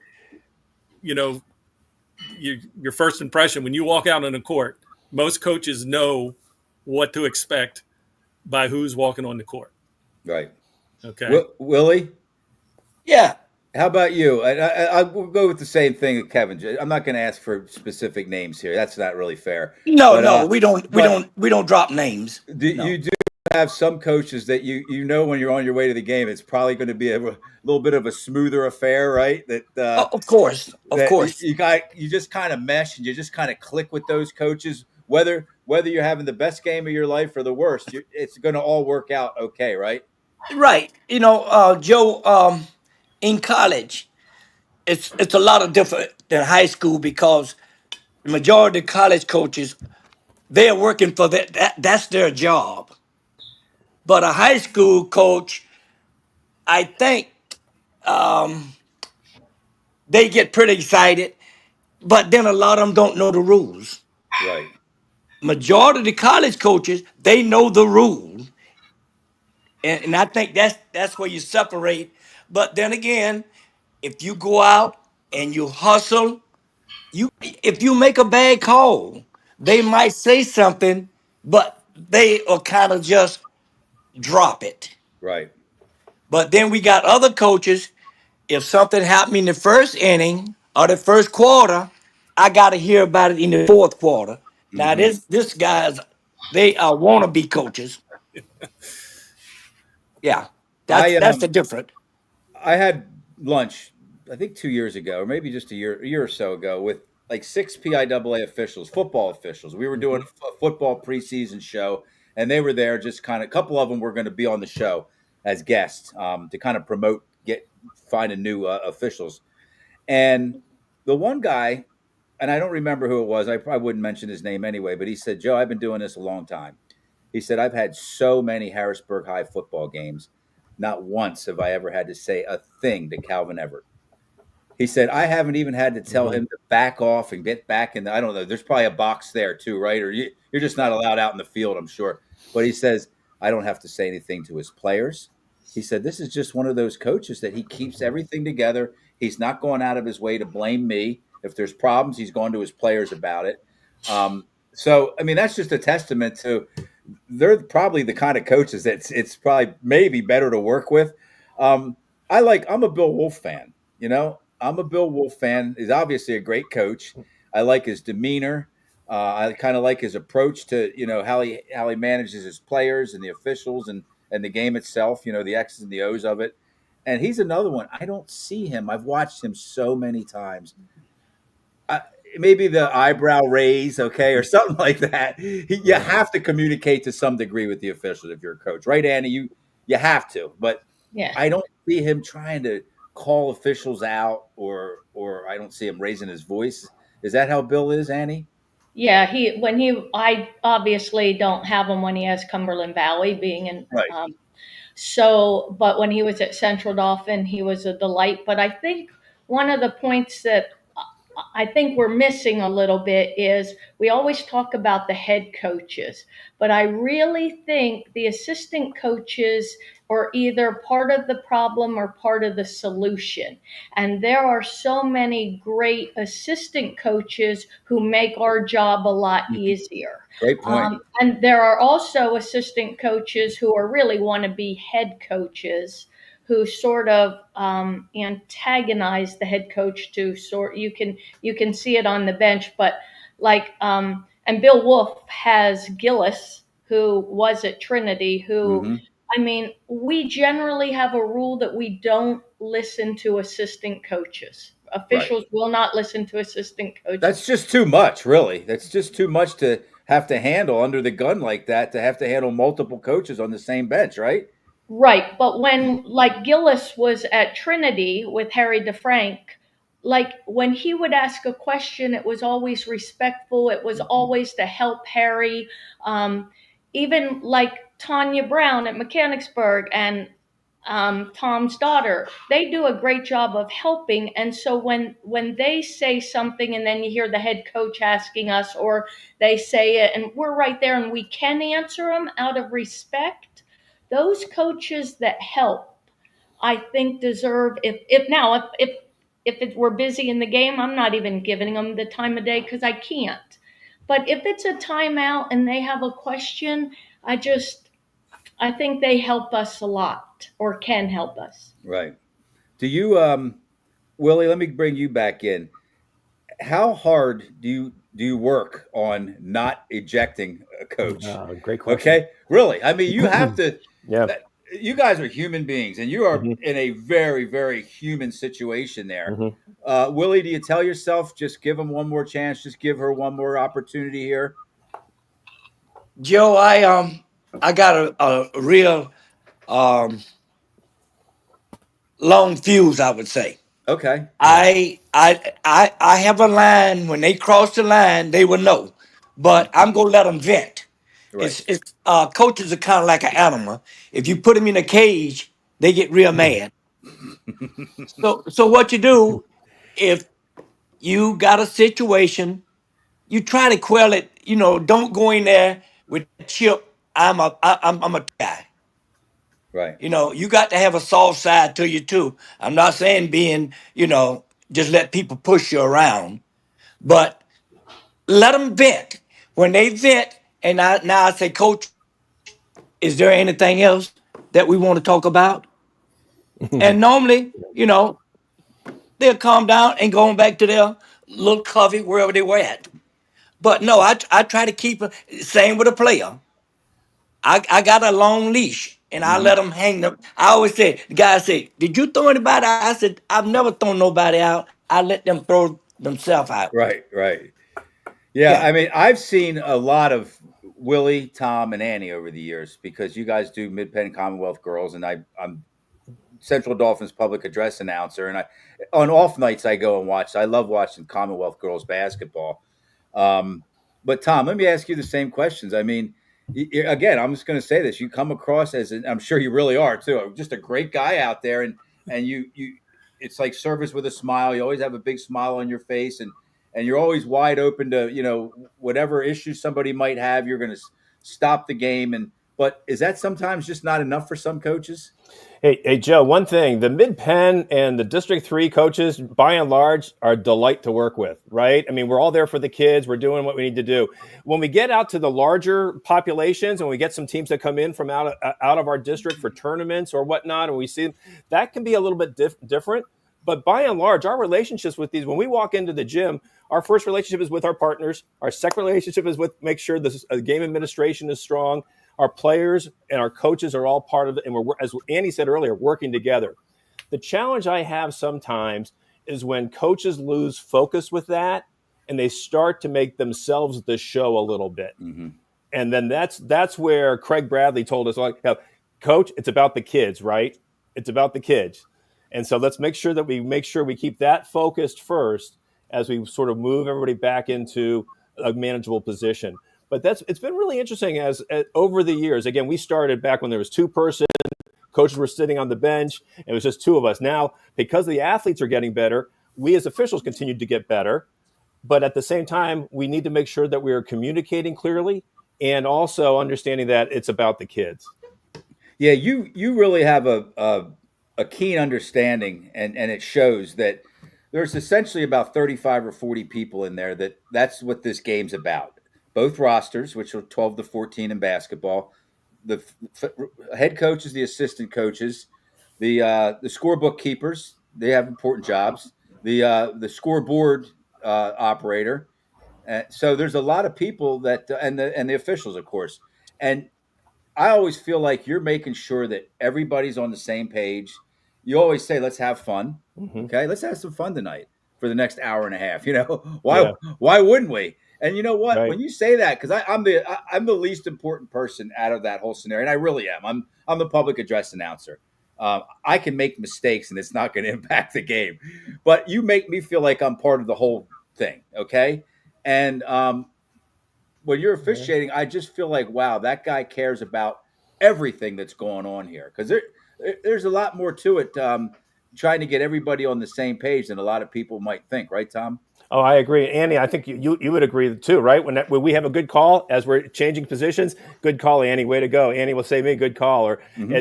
your first impression, when you walk out in a court, most coaches know what to expect by who's walking on the court. Right. Okay. Willie? Yeah. How about you? I will go with the same thing that Kevin. I'm not going to ask for specific names here. That's not really fair. No, we don't drop names. You do have some coaches that when you're on your way to the game, it's probably going to be a little bit of a smoother affair, right? That of course. You just kind of mesh and you just kind of click with those coaches. Whether you're having the best game of your life or the worst, it's going to all work out okay, right? Right. Joe, in college, it's a lot of different than high school because the majority of college coaches, they're working for that's their job. But a high school coach, I think they get pretty excited, but then a lot of them don't know the rules. Right. Majority of the college coaches, they know the rules. And I think that's where you separate. But then again, if you go out and you hustle, if you make a bad call, they might say something, but they will kind of just drop it. Right. But then we got other coaches. If something happened in the first inning or the first quarter, I got to hear about it in the fourth quarter. Now this guys, they are wannabe coaches. Yeah, that's the difference. I had lunch, I think 2 years ago, or maybe just a year or so ago, with like 6 PIAA officials, football officials. We were doing a football preseason show, and they were there. Just kind of, a couple of them were going to be on the show as guests to kind of promote, finding new officials. And the one guy, and I don't remember who it was. I probably wouldn't mention his name anyway, but he said, "Joe, I've been doing this a long time." He said, "I've had so many Harrisburg High football games. Not once have I ever had to say a thing to Calvin Everett." He said, "I haven't even had to tell him to back off and get back in. I don't know. There's probably a box there too, right? Or you're just not allowed out in the field, I'm sure." But he says, "I don't have to say anything to his players." He said, "This is just one of those coaches that he keeps everything together. He's not going out of his way to blame me. If there's problems, he's going to his players about it." So, I mean, that's just a testament to they're probably the kind of coaches that it's probably maybe better to work with. I'm a Bill Wolf fan, I'm a Bill Wolf fan. He's obviously a great coach. I like his demeanor. I kind of like his approach to, how he manages his players and the officials and the game itself, the X's and the O's of it. And he's another one. I don't see him. I've watched him so many times. Maybe the eyebrow raise, okay, or something like that. You have to communicate to some degree with the officials if you're a coach, right, Annie? You have to, but Yeah. I don't see him trying to call officials out, or I don't see him raising his voice. Is that how Bill is, Annie? Yeah, I obviously don't have him when he has Cumberland Valley being in. Right. But when he was at Central Dauphin, he was a delight. But I think one of the points that I think we're missing a little bit is we always talk about the head coaches, but I really think the assistant coaches or either part of the problem or part of the solution. And there are so many great assistant coaches who make our job a lot easier. Great point. And there are also assistant coaches who are really want to be head coaches who sort of antagonize the head coach to sort. You can see it on the bench, but like and Bill Wolf has Gillis, who was at Trinity, who Mm-hmm. I mean, we generally have a rule that we don't listen to assistant coaches. Officials will not listen to assistant coaches. That's just too much, really. That's just too much to have to handle under the gun like that, to have to handle multiple coaches on the same bench, right? Right, but when like Gillis was at Trinity with Harry DeFrank, like when he would ask a question, it was always respectful. It was always to help Harry. Even like Tanya Brown at Mechanicsburg and Tom's daughter, they do a great job of helping. And so when they say something and then you hear the head coach asking us, or they say it and we're right there and we can answer them out of respect, those coaches that help, I think deserve, if we're busy in the game, I'm not even giving them the time of day because I can't. But if it's a timeout and they have a question, I think they help us a lot, or can help us. Right. Do you, Willie? Let me bring you back in. How hard do you work on not ejecting a coach? Great question. Okay, really. I mean, you have to. Yeah. You guys are human beings, and you are Mhm. in a very, very human situation there. Mhm. Willie, do you tell yourself just give him one more chance, just give her one more opportunity here? Joe, I got a real um, long fuse, I would say. Okay. I have a line. When they cross the line, they will know. But I'm gonna let them vent. Right. It's coaches are kind of like an animal. If you put them in a cage, they get real mad. So what you do if you got a situation, you try to quell it. Don't go in there with a chip. I'm a guy. Right. You got to have a soft side to you too. I'm not saying just let people push you around, but let them vent. When they vent, and now I say, Coach, is there anything else that we want to talk about? And normally, they'll calm down and go on back to their little coffee wherever they were at. But no, I try to keep it. Same with a player. I got a long leash and I Hmm. let them hang them. I always say, the guy say, did you throw anybody out? I said, I've never thrown nobody out. I let them throw themselves out. Right. Right. Yeah. Yeah. I mean, I've seen a lot of Willie, Tom, and Annie over the years because you guys do Mid Penn Commonwealth Girls, and I'm Central Dolphins public address announcer, and I on off nights I go and watch. I love watching Commonwealth girls basketball. Um, but Tom, let me ask you the same questions. I mean, again, I'm just going to say this: you come across as, I'm sure you really are too, just a great guy out there, and it's like service with a smile. You always have a big smile on your face, and you're always wide open to whatever issues somebody might have. You're going to stop the game, but is that sometimes just not enough for some coaches? Hey, Joe, one thing, the Mid-Penn and the District 3 coaches, by and large, are a delight to work with, right? I mean, we're all there for the kids. We're doing what we need to do. When we get out to the larger populations and we get some teams that come in from out of our district for tournaments or whatnot, and we see them, that can be a little bit different. But by and large, our relationships with these, when we walk into the gym, our first relationship is with our partners. Our second relationship is with make sure the game administration is strong. Our players and our coaches are all part of it. And we're, as Annie said earlier, working together. The challenge I have sometimes is when coaches lose focus with that and they start to make themselves the show a little bit. Mm-hmm. And then that's where Craig Bradley told us, like, Coach, it's about the kids, right? It's about the kids. And so let's make sure we keep that focused first as we sort of move everybody back into a manageable position. But it's been really interesting as over the years. Again, we started back when there was two-person, coaches were sitting on the bench, and it was just two of us. Now, because the athletes are getting better, we as officials continue to get better. But at the same time, we need to make sure that we are communicating clearly and also understanding that it's about the kids. Yeah, you really have a keen understanding, and it shows that there's essentially about 35 or 40 people in there that's what this game's about. Both rosters, which are 12 to 14 in basketball, the head coaches, the assistant coaches, the scorebook keepers, they have important jobs. The scoreboard operator. So there's a lot of people that and the officials, of course. And I always feel like you're making sure that everybody's on the same page. You always say, "Let's have fun." Hmm. Okay, let's have some fun tonight for the next hour and a half. You know why? Yeah. Why wouldn't we? And you know what? Right. When you say that, because I'm the least important person out of that whole scenario, and I really am. I'm the public address announcer. I can make mistakes, and it's not going to impact the game. But you make me feel like I'm part of the whole thing. Okay, and when you're Yeah. officiating, I just feel like, wow, that guy cares about everything that's going on here because there's a lot more to it. Trying to get everybody on the same page than a lot of people might think, right, Tom? Oh, I agree, Andy. I think you would agree too, right? When we have a good call as we're changing positions, good call, Andy. Way to go, Andy will say me, good call. Or Mm-hmm.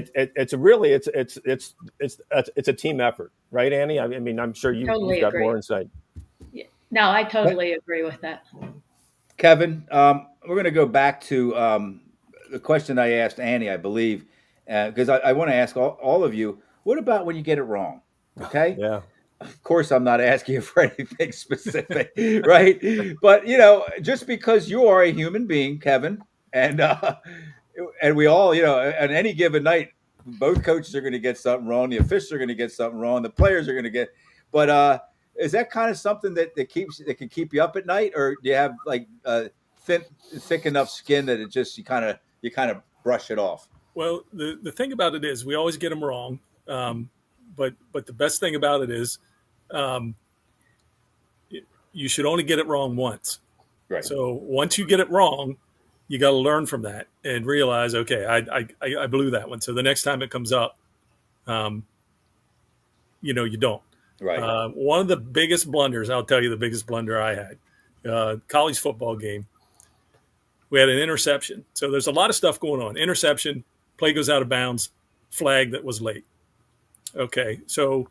it's a team effort, right, Andy? I mean, I'm sure you've Totally got more agree. insight. Yeah. No, I totally agree with that. Kevin, we're going to go back to the question I asked Annie, I believe, because I want to ask all of you, what about when you get it wrong? Okay. Yeah. Of course, I'm not asking you for anything specific, right? But just because you are a human being, Kevin, and we all, on any given night, both coaches are going to get something wrong, the officials are going to get something wrong, the players are going to get. But is that kind of something that can keep you up at night, or do you have like thick enough skin that it just you kind of brush it off? Well, the thing about it is we always get them wrong, but the best thing about it is um, you should only get it wrong once. Right. So once you get it wrong, you got to learn from that and realize, okay, I blew that one. So the next time it comes up, um, you don't. Right. One of the biggest blunders, I'll tell you the biggest blunder I had, college football game. We had an interception. So there's a lot of stuff going on. Interception, play goes out of bounds, flag that was late. Okay, so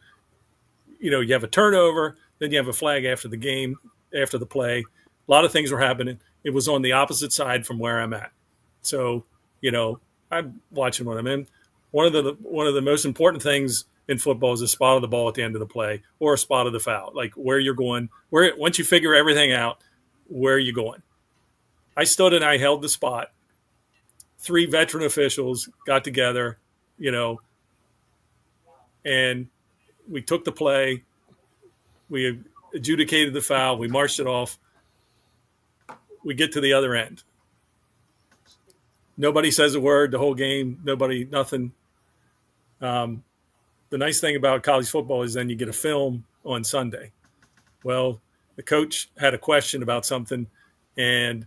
you have a turnover, then you have a flag after the game, after the play. A lot of things were happening. It was on the opposite side from where I'm at. So, I'm watching what I'm in. One of the most important things in football is a spot of the ball at the end of the play or a spot of the foul, like where you're going. Once you figure everything out, where are you going? I stood and I held the spot. 3 veteran officials got together, and we took the play. We adjudicated the foul. We marched it off. We get to the other end. Nobody says a word the whole game. Nothing. The nice thing about college football is then you get a film on Sunday. Well, the coach had a question about something and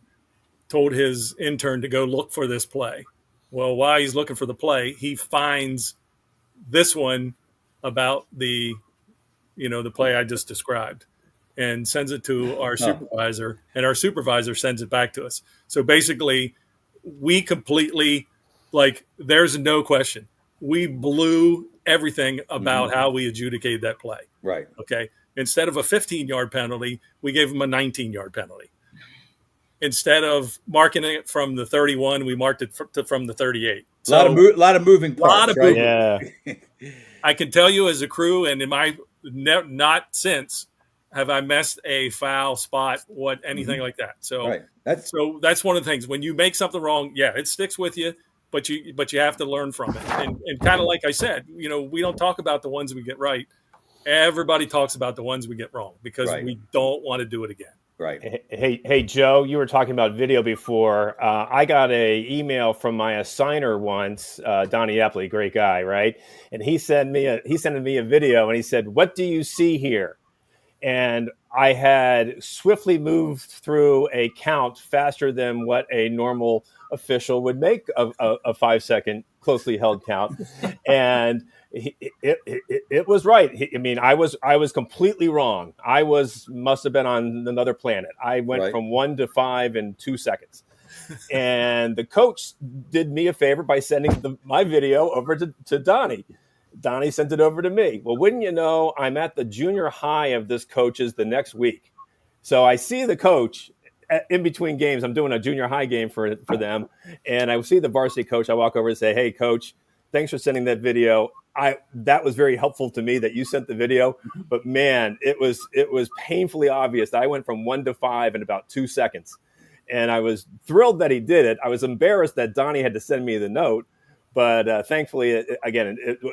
told his intern to go look for this play. Well, while he's looking for the play, he finds this one about the play I just described and sends it to our supervisor, and our supervisor sends it back to us. So basically, we completely, there's no question. We blew everything about how we adjudicated that play. Right. Okay. Instead of a 15-yard penalty, we gave them a 19-yard penalty. Instead of marking it from the 31, we marked it from the 38. So, a lot of moving parts, right? Yeah. I can tell you as a crew, and in my not since have I messed a foul spot, anything like that. So, Right. That's one of the things. When you make something wrong, yeah, it sticks with you, but you have to learn from it. And kind of like I said, we don't talk about the ones we get right. Everybody talks about the ones we get wrong because we don't want to do it again. Right. Hey, Joe, you were talking about video before. I got an email from my assigner once, Donnie Epley, great guy, right? And he sent me a video, and he said, "What do you see here?" And I had swiftly moved through a count faster than what a normal official would make a 5-second closely held count, and it was right. I mean, I was completely wrong. Must have been on another planet. I went from 1 to 5 in 2 seconds. And the coach did me a favor by sending my video over to Donnie. Donnie sent it over to me. Well, wouldn't you know, I'm at the junior high of this coach's the next week. So I see the coach in between games. I'm doing a junior high game for them. And I see the varsity coach. I walk over and say, hey, coach, thanks for sending that video. That was very helpful to me that you sent the video. But man, it was painfully obvious that I went from 1 to 5 in about 2 seconds. And I was thrilled that he did it. I was embarrassed that Donnie had to send me the note. But thankfully, it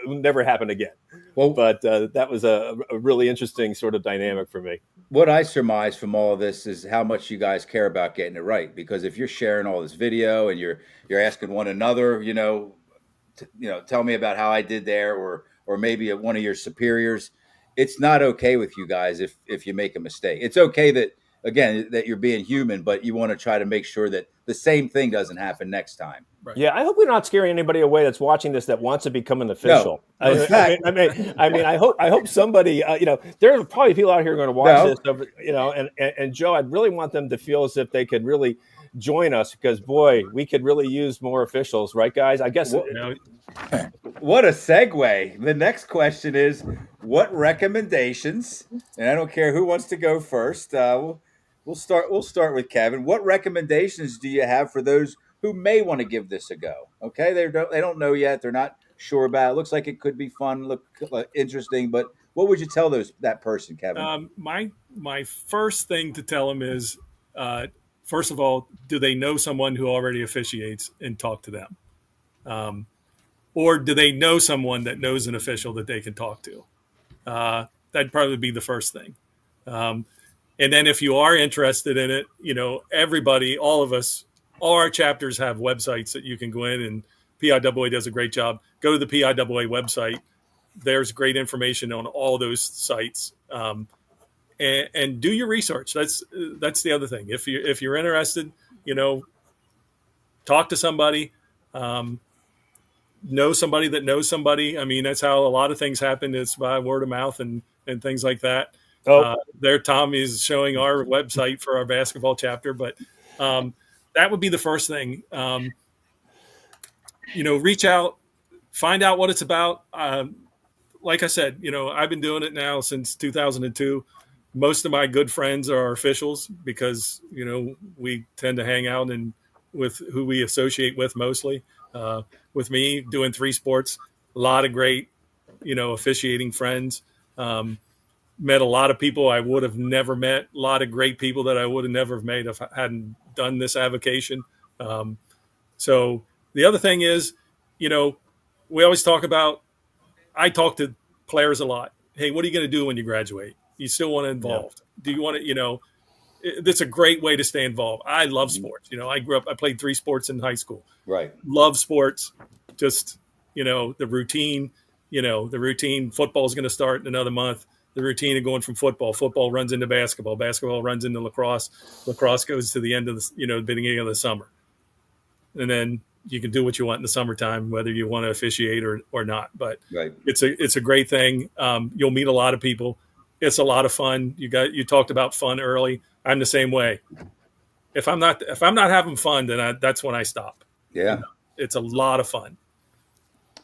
never happened again. Well, but that was a really interesting sort of dynamic for me. What I surmise from all of this is how much you guys care about getting it right. Because if you're sharing all this video and you're asking one another, tell me about how I did there, or maybe one of your superiors, it's not okay with you guys if you make a mistake. It's okay that you're being human, but you want to try to make sure that the same thing doesn't happen next time. Right. Yeah, I hope we're not scaring anybody away that's watching this that wants to become an official. No, I hope somebody, there are probably people out here who are going to watch this, and Joe, I'd really want them to feel as if they could really join us because, boy, we could really use more officials, right, guys? I guess. What a segue. The next question is, what recommendations, and I don't care who wants to go first, we'll start with Kevin. What recommendations do you have for those who may want to give this a go? Okay, they don't know yet. They're not sure about it. Looks like it could be fun, look interesting, but what would you tell that person, Kevin? My first thing to tell them is, first of all, do they know someone who already officiates and talk to them? Or do they know someone that knows an official that they can talk to? That'd probably be the first thing. And then if you are interested in it, everybody, all of us, all our chapters have websites that you can go in, and PIAA does a great job. Go to the PIAA website. There's great information on all those sites. And do your research. That's the other thing. If you're interested, talk to somebody, know somebody that knows somebody. I mean, that's how a lot of things happen. It's by word of mouth and things like that. There, Tom is showing our website for our basketball chapter, but that would be the first thing. Reach out, find out what it's about. Like I said, I've been doing it now since 2002. Most of my good friends are officials because, we tend to hang out with who we associate with mostly. With me doing 3 sports, a lot of great, officiating friends. Met a lot of people I would have never met, a lot of great people that I would have never met if I hadn't done this avocation. So the other thing is, we always talk about, I talk to players a lot. Hey, what are you going to do when you graduate? You still want to involved? Yeah. Do you want to, it's a great way to stay involved. I love sports. I played 3 sports in high school. Right. Love sports. Just, the routine, football is going to start in another month. The routine of going from football runs into basketball runs into lacrosse goes to the end of the beginning of the summer, and then you can do what you want in the summertime, whether you want to officiate or not. But right. It's a great thing. You'll meet a lot of people. It's a lot of fun. You talked about fun early. I'm the same way. If I'm not having fun, then that's when I stop. Yeah, it's a lot of fun.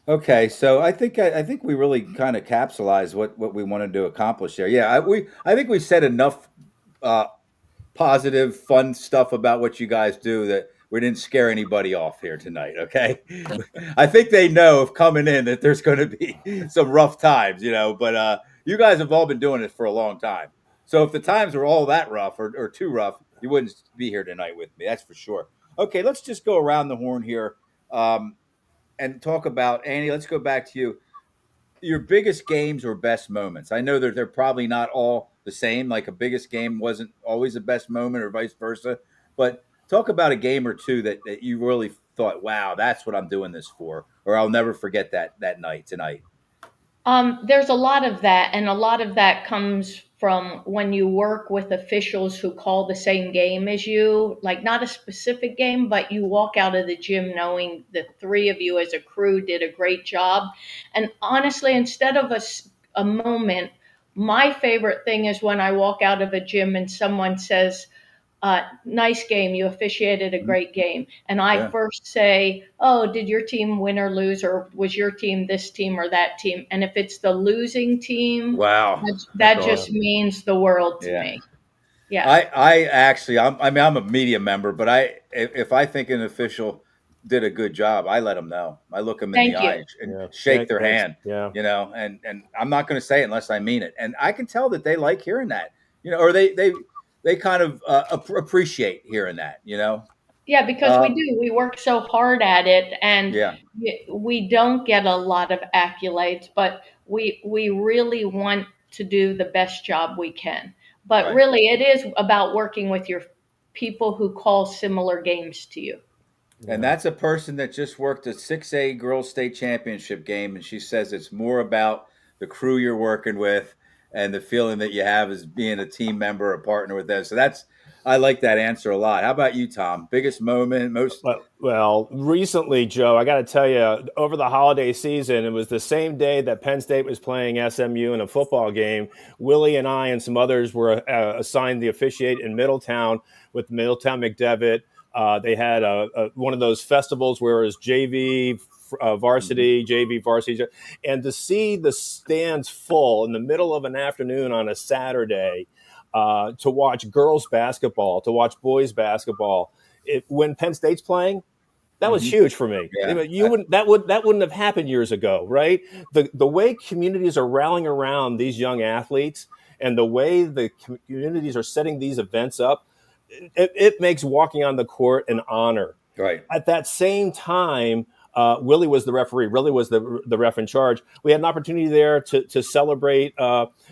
Okay, so I think we really kind of capsulized what we wanted to accomplish there. Yeah, I think we said enough positive, fun stuff about what you guys do that we didn't scare anybody off here tonight. Okay, I think they know if coming in that there's going to be some rough times, But you guys have all been doing it for a long time, so if the times were all that rough or too rough, you wouldn't be here tonight with me. That's for sure. Okay, let's just go around the horn here. And talk about, Annie, let's go back to you. Your biggest games or best moments. I know that they're probably not all the same. Like a biggest game wasn't always the best moment or vice versa. But talk about a game or two that you really thought, wow, that's what I'm doing this for. Or I'll never forget that night tonight. There's a lot of that. And a lot of that comes from when you work with officials who call the same game as you, like not a specific game, but you walk out of the gym knowing the 3 of you as a crew did a great job. And honestly, instead of a moment, my favorite thing is when I walk out of a gym and someone says, nice game. You officiated a great game. And I Yeah. first say, oh, did your team win or lose? Or was your team this team or that team? And if it's the losing team, Wow. that That's just awesome. means the world to Yeah. me. Yeah. I actually, I'm a media member, but if I think an official did a good job, I let them know. I look them in the Thank eye you. and Yeah. shake their Thanks. hand, Yeah. and I'm not going to say it unless I mean it. And I can tell that they like hearing that, or they kind of appreciate hearing that. Yeah, because we do. We work so hard at it, and Yeah, we don't get a lot of accolades, but we really want to do the best job we can. But right. really, it is about working with your people who call similar games to you. And that's a person that just worked a 6A girls state championship game, and she says it's more about the crew you're working with and the feeling that you have as being a team member, a partner with them. So I like that answer a lot. How about you, Tom? Biggest moment, most? Well, recently, Joe, I got to tell you, over the holiday season, it was the same day that Penn State was playing SMU in a football game. Willie and I and some others were assigned the officiate in Middletown with Middletown McDevitt. They had one of those festivals where it was JV, varsity, JV, varsity. And to see the stands full in the middle of an afternoon on a Saturday, to watch girls basketball, to watch boys basketball, when Penn State's playing, that was huge for me. Yeah. That wouldn't have happened years ago, right? The way communities are rallying around these young athletes and the way the communities are setting these events up, it makes walking on the court an honor. Right. At that same time, Willie was the referee. Willie was the ref in charge. We had an opportunity there to celebrate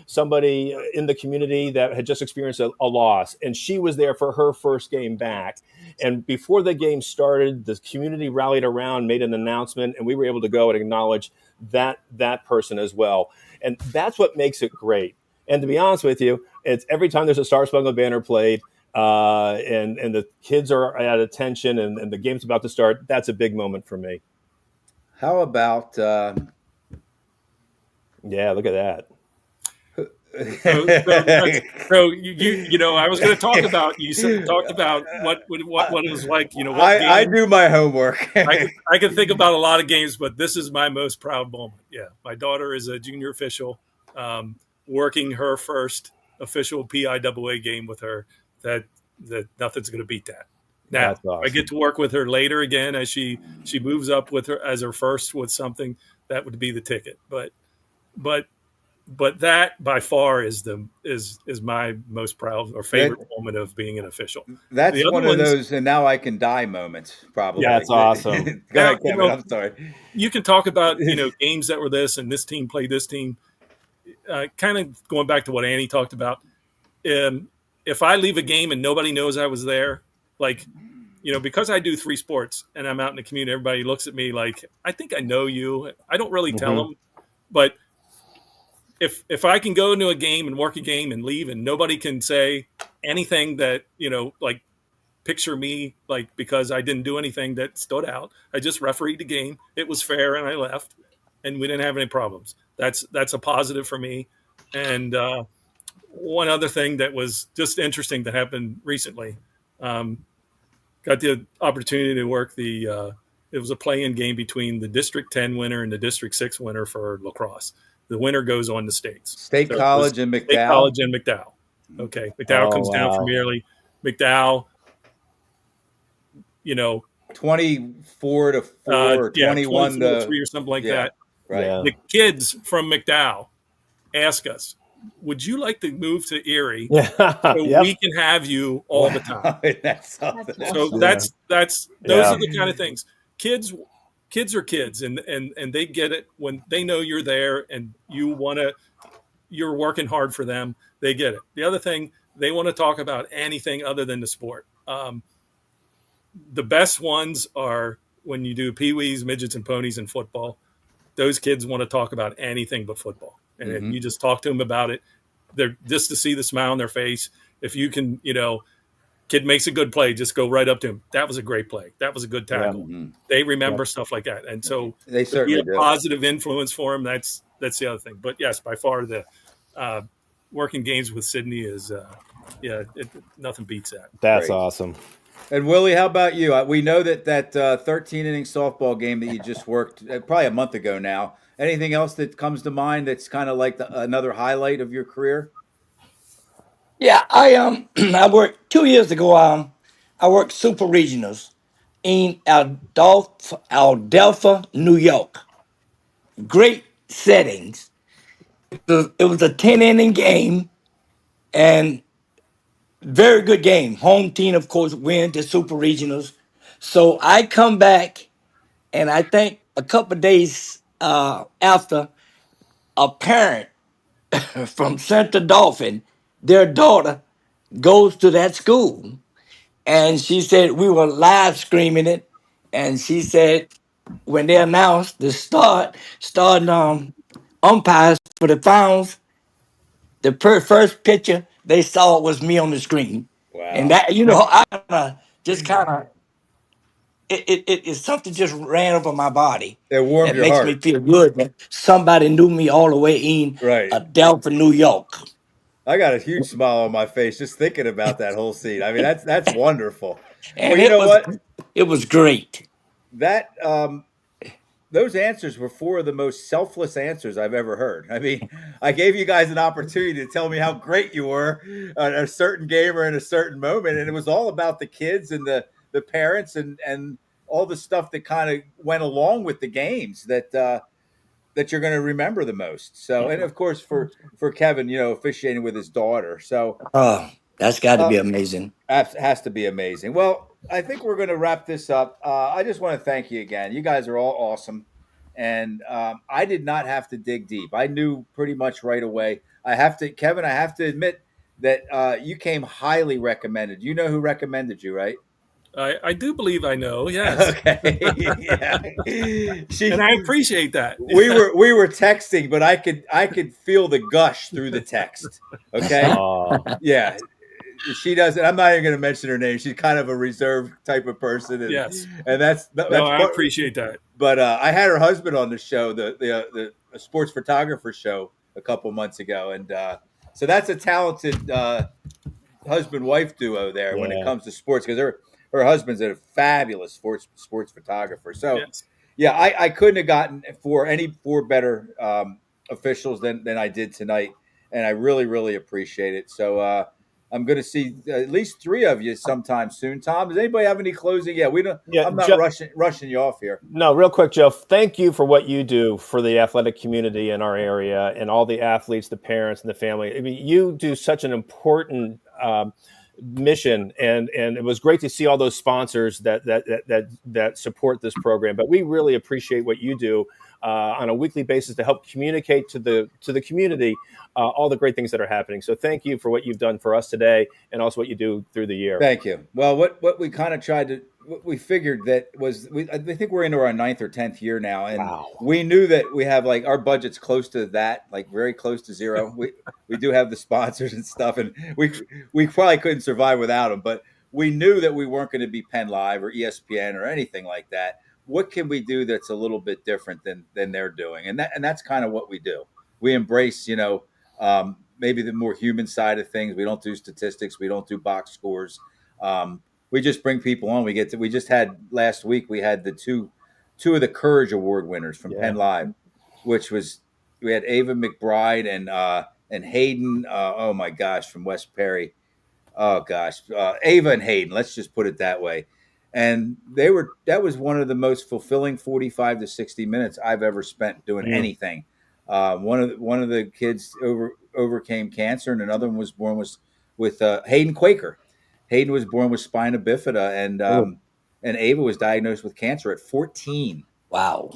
somebody in the community that had just experienced a loss, and she was there for her first game back. And before the game started, the community rallied around, made an announcement, and we were able to go and acknowledge that person as well. And that's what makes it great. And to be honest with you, it's every time there's a Star Spangled Banner played, and the kids are at attention and the game's about to start, that's a big moment for me. How about yeah, look at that. So I was going to talk about talked about what it was like. I do my homework. I can think about a lot of games, but this is my most proud moment. Yeah, my daughter is a junior official, working her first official PIAA game with her. That nothing's going to beat that. Now awesome. I get to work with her later again as she moves up with her as her first with something that would be the ticket. But that by far is my most proud or favorite moment of being an official. That's one of those, and now I can die moments. Probably. Yeah, that's awesome. Go ahead, Kevin. I'm sorry. You can talk about games that were this and this team played this team. Kind of going back to what Annie talked about. If I leave a game and nobody knows I was there, because I do 3 sports and I'm out in the community, everybody looks at me like, I think I know you. I don't really tell them, but if I can go into a game and work a game and leave and nobody can say anything that, picture me, because I didn't do anything that stood out. I just refereed the game. It was fair and I left and we didn't have any problems. That's a positive for me. And, one other thing that was just interesting that happened recently, got the opportunity to work it was a play-in game between the District 10 winner and the District 6 winner for lacrosse. The winner goes on to states. State College and McDowell. State College and McDowell. Okay. McDowell comes down from Earley. McDowell, 24 to 4 or 21 to 3 or something like that. Right. Yeah. The kids from McDowell ask us, would you like to move to Erie Yeah. so we can have you all the time? That's awesome. So those are the kind of things. Kids are kids, and they get it when they know you're there and you're working hard for them. They get it. The other thing, they want to talk about anything other than the sport. The best ones are when you do peewees, midgets, and ponies in football. Those kids want to talk about anything but football. And if you just talk to them about it, they're just to see the smile on their face. If you can, kid makes a good play, just go right up to him. That was a great play. That was a good tackle. Yeah. They remember stuff like that. And so they certainly be a positive influence for them. That's the other thing. But yes, by far the working games with Sydney is yeah, nothing beats that. That's Great. awesome. And Willie, how about you? We know that 13 inning softball game that you just worked probably a month ago now. Anything else that comes to mind that's kind of like another highlight of your career? Yeah, I I worked 2 years ago. I worked super regionals in Adelpha, New York. Great settings. It was a 10 inning game and very good game. Home team, of course, win the super regionals. So I come back, and I think a couple of days after, a parent from Central Dolphin, their daughter goes to that school, and she said we were live streaming it, and she said when they announced the starting umpires for the finals, the first picture they saw was me on the screen, and Wow. that I just kind of it's something just ran over my body It warmed that your makes me heart. feel good that somebody knew me all the way in Right. Adelphi, New York, I got a huge smile on my face just thinking about that whole scene. I mean, that's wonderful. Well, and you know what? it was great. That those answers were four of the most selfless answers I've ever heard. I mean, I gave you guys an opportunity to tell me how great you were at a certain game or in a certain moment, and it was all about the kids and the parents and all the stuff that kind of went along with the games that you're going to remember the most. So, and of course for Kevin, officiating with his daughter. So, Oh, that's got to uh, be amazing. has to be amazing. Well, I think we're going to wrap this up. I just want to thank you again. You guys are all awesome. And I did not have to dig deep. I knew pretty much right away. Kevin, I have to admit that you came highly recommended. You know who recommended you, right? I do believe I know. Yes, Okay. Yeah. and I appreciate that. We were texting, but I could feel the gush through the text. Okay. Oh, Yeah. She doesn't. I'm not even going to mention her name. She's kind of a reserved type of person, Yes. and that's No, I appreciate that. But I had her husband on the show, the sports photographer show, a couple months ago, and so that's a talented husband wife duo there when it yeah. comes to sports, because her husband's a fabulous sports photographer. So Yes. yeah, I couldn't have gotten four better officials than I did tonight, and I really appreciate it. So I'm going to see at least three of you sometime soon. Tom, does anybody have any closing? Yeah, we don't. Yeah, I'm not rushing you off here. No, real quick, Joe. Thank you for what you do for the athletic community in our area and all the athletes, the parents, and the family. I mean, you do such an important mission, and it was great to see all those sponsors that support this program. But we really appreciate what you do on a weekly basis to help communicate to the community all the great things that are happening. So thank you for what you've done for us today, and also what you do through the year. Thank you. Well, what we kind of tried to, what we figured that was, I think we're into our 9th or 10th year now, and Wow. we knew that we have like our budget's close to that, like very close to zero. We do have the sponsors and stuff, and we probably couldn't survive without them. But we knew that we weren't going to be Penn Live or ESPN or anything like that. What can we do that's a little bit different than they're doing? And that's kind of what we do. We embrace, maybe the more human side of things. We don't do statistics. We don't do box scores. We just bring people on. We just had last week, we had the two of the Courage Award winners from Penn Live, which was, we had Ava McBride and Hayden. Oh my gosh, from West Perry. Oh gosh, Ava and Hayden. Let's just put it that way. And that was one of the most fulfilling 45 to 60 minutes I've ever spent doing anything. One of the kids overcame cancer, and another one was born with Hayden Quaker. Hayden was born with spina bifida, and Ava was diagnosed with cancer at 14. Wow.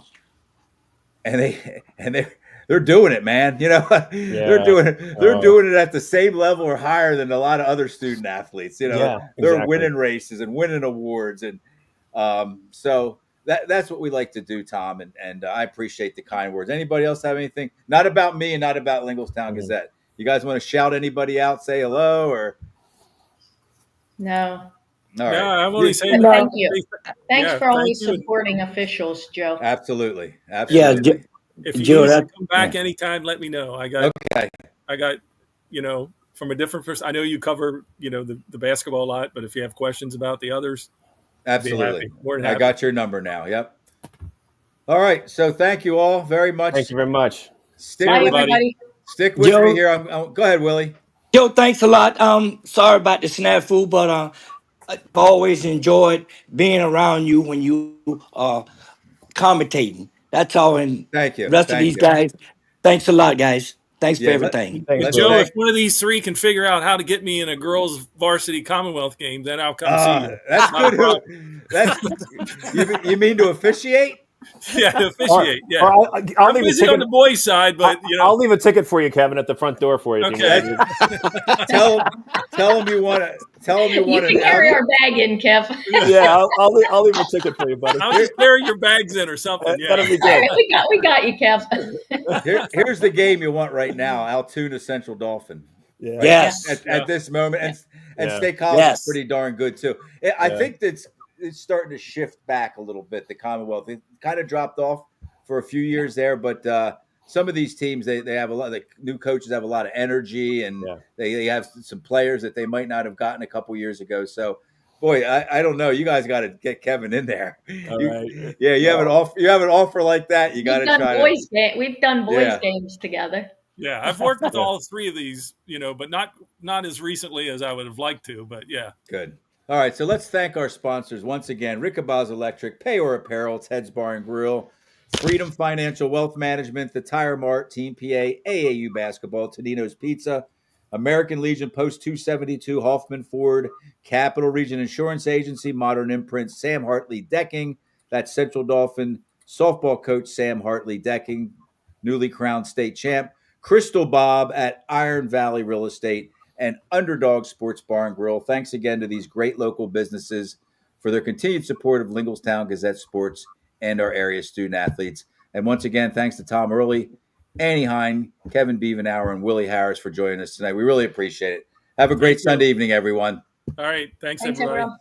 And they're doing it, man. They're doing it. They're doing it at the same level or higher than a lot of other student athletes. They're winning races and winning awards, and so that's what we like to do, Tom. And I appreciate the kind words. Anybody else have anything? Not about me and not about Linglestown Gazette. You guys want to shout anybody out? Say hello or No. all right. Yeah, I'm only saying Thank you. Thanks for thank always you. supporting officials, Joe. Absolutely. Yeah, If you Joe, need to come back anytime, let me know. I got, from a different person. I know you cover, the basketball a lot, but if you have questions about the others, Absolutely. More than I happy. got your number now. Yep. All right. So thank you all very much. Thank you very much. Stick Bye, with everybody. Stick with me Joe, here. Go ahead, Willie. Joe, thanks a lot. Sorry about the snafu, but I've always enjoyed being around you when you commentating. That's all. And Thank you. rest of Thank these you. guys, thanks a lot, guys. Thanks for Yeah. everything. Thanks, Let's Willie. Joe, thank. if one of these three can figure out how to get me in a girls' varsity Commonwealth game, then I'll come see you. That's Not a good. problem. That's you mean to officiate? Yeah, to officiate. Yeah, Or I'll I'm leave a busy ticket. on the boys' side, but I'll leave a ticket for you, Kevin, at the front door for you. If Okay. you need. Tell them you want to. Tell them you You want can an carry out. our bag in, Kev. Yeah, I'll leave a ticket for you, buddy. I'll just carry your bags in or something. Yeah. That'll be All good. right, we got you, Kev. Here's the game you want right now: Altoona Central Dolphin. Yeah. Right Yes. at this moment, and Yeah. State College is Yes. pretty darn good too. I think it's starting to shift back a little bit. The Commonwealth, it kind of dropped off for a few years there, but some of these teams they have a lot. The new coaches have a lot of energy, and they have some players that they might not have gotten a couple years ago. So, boy, I don't know. You guys got to get Kevin in there. All right. Yeah, you have an offer. You have an offer like that. You got to try to. We've done boys games together. Yeah, I've worked with all three of these, but not as recently as I would have liked to. But yeah, good. All right, so let's thank our sponsors once again: Rickabaw's Electric, Payor Apparel, Ted's Bar and Grill, Freedom Financial Wealth Management, The Tire Mart, Team PA, AAU Basketball, Tonino's Pizza, American Legion Post 272, Hoffman Ford, Capital Region Insurance Agency, Modern Imprint, Sam Hartley Decking, that's Central Dolphin softball coach Sam Hartley Decking, newly crowned state champ, Crystal Bob at Iron Valley Real Estate, and Underdog Sports Bar and Grill. Thanks again to these great local businesses for their continued support of Lingelstown Gazette Sports and our area student athletes. And once again, thanks to Tom Earley, Annie Hine, Kevin Bevenour, and Willie Harris for joining us tonight. We really appreciate it. Have a great Sunday evening, everyone. all right. Thanks Thanks, everybody. everyone.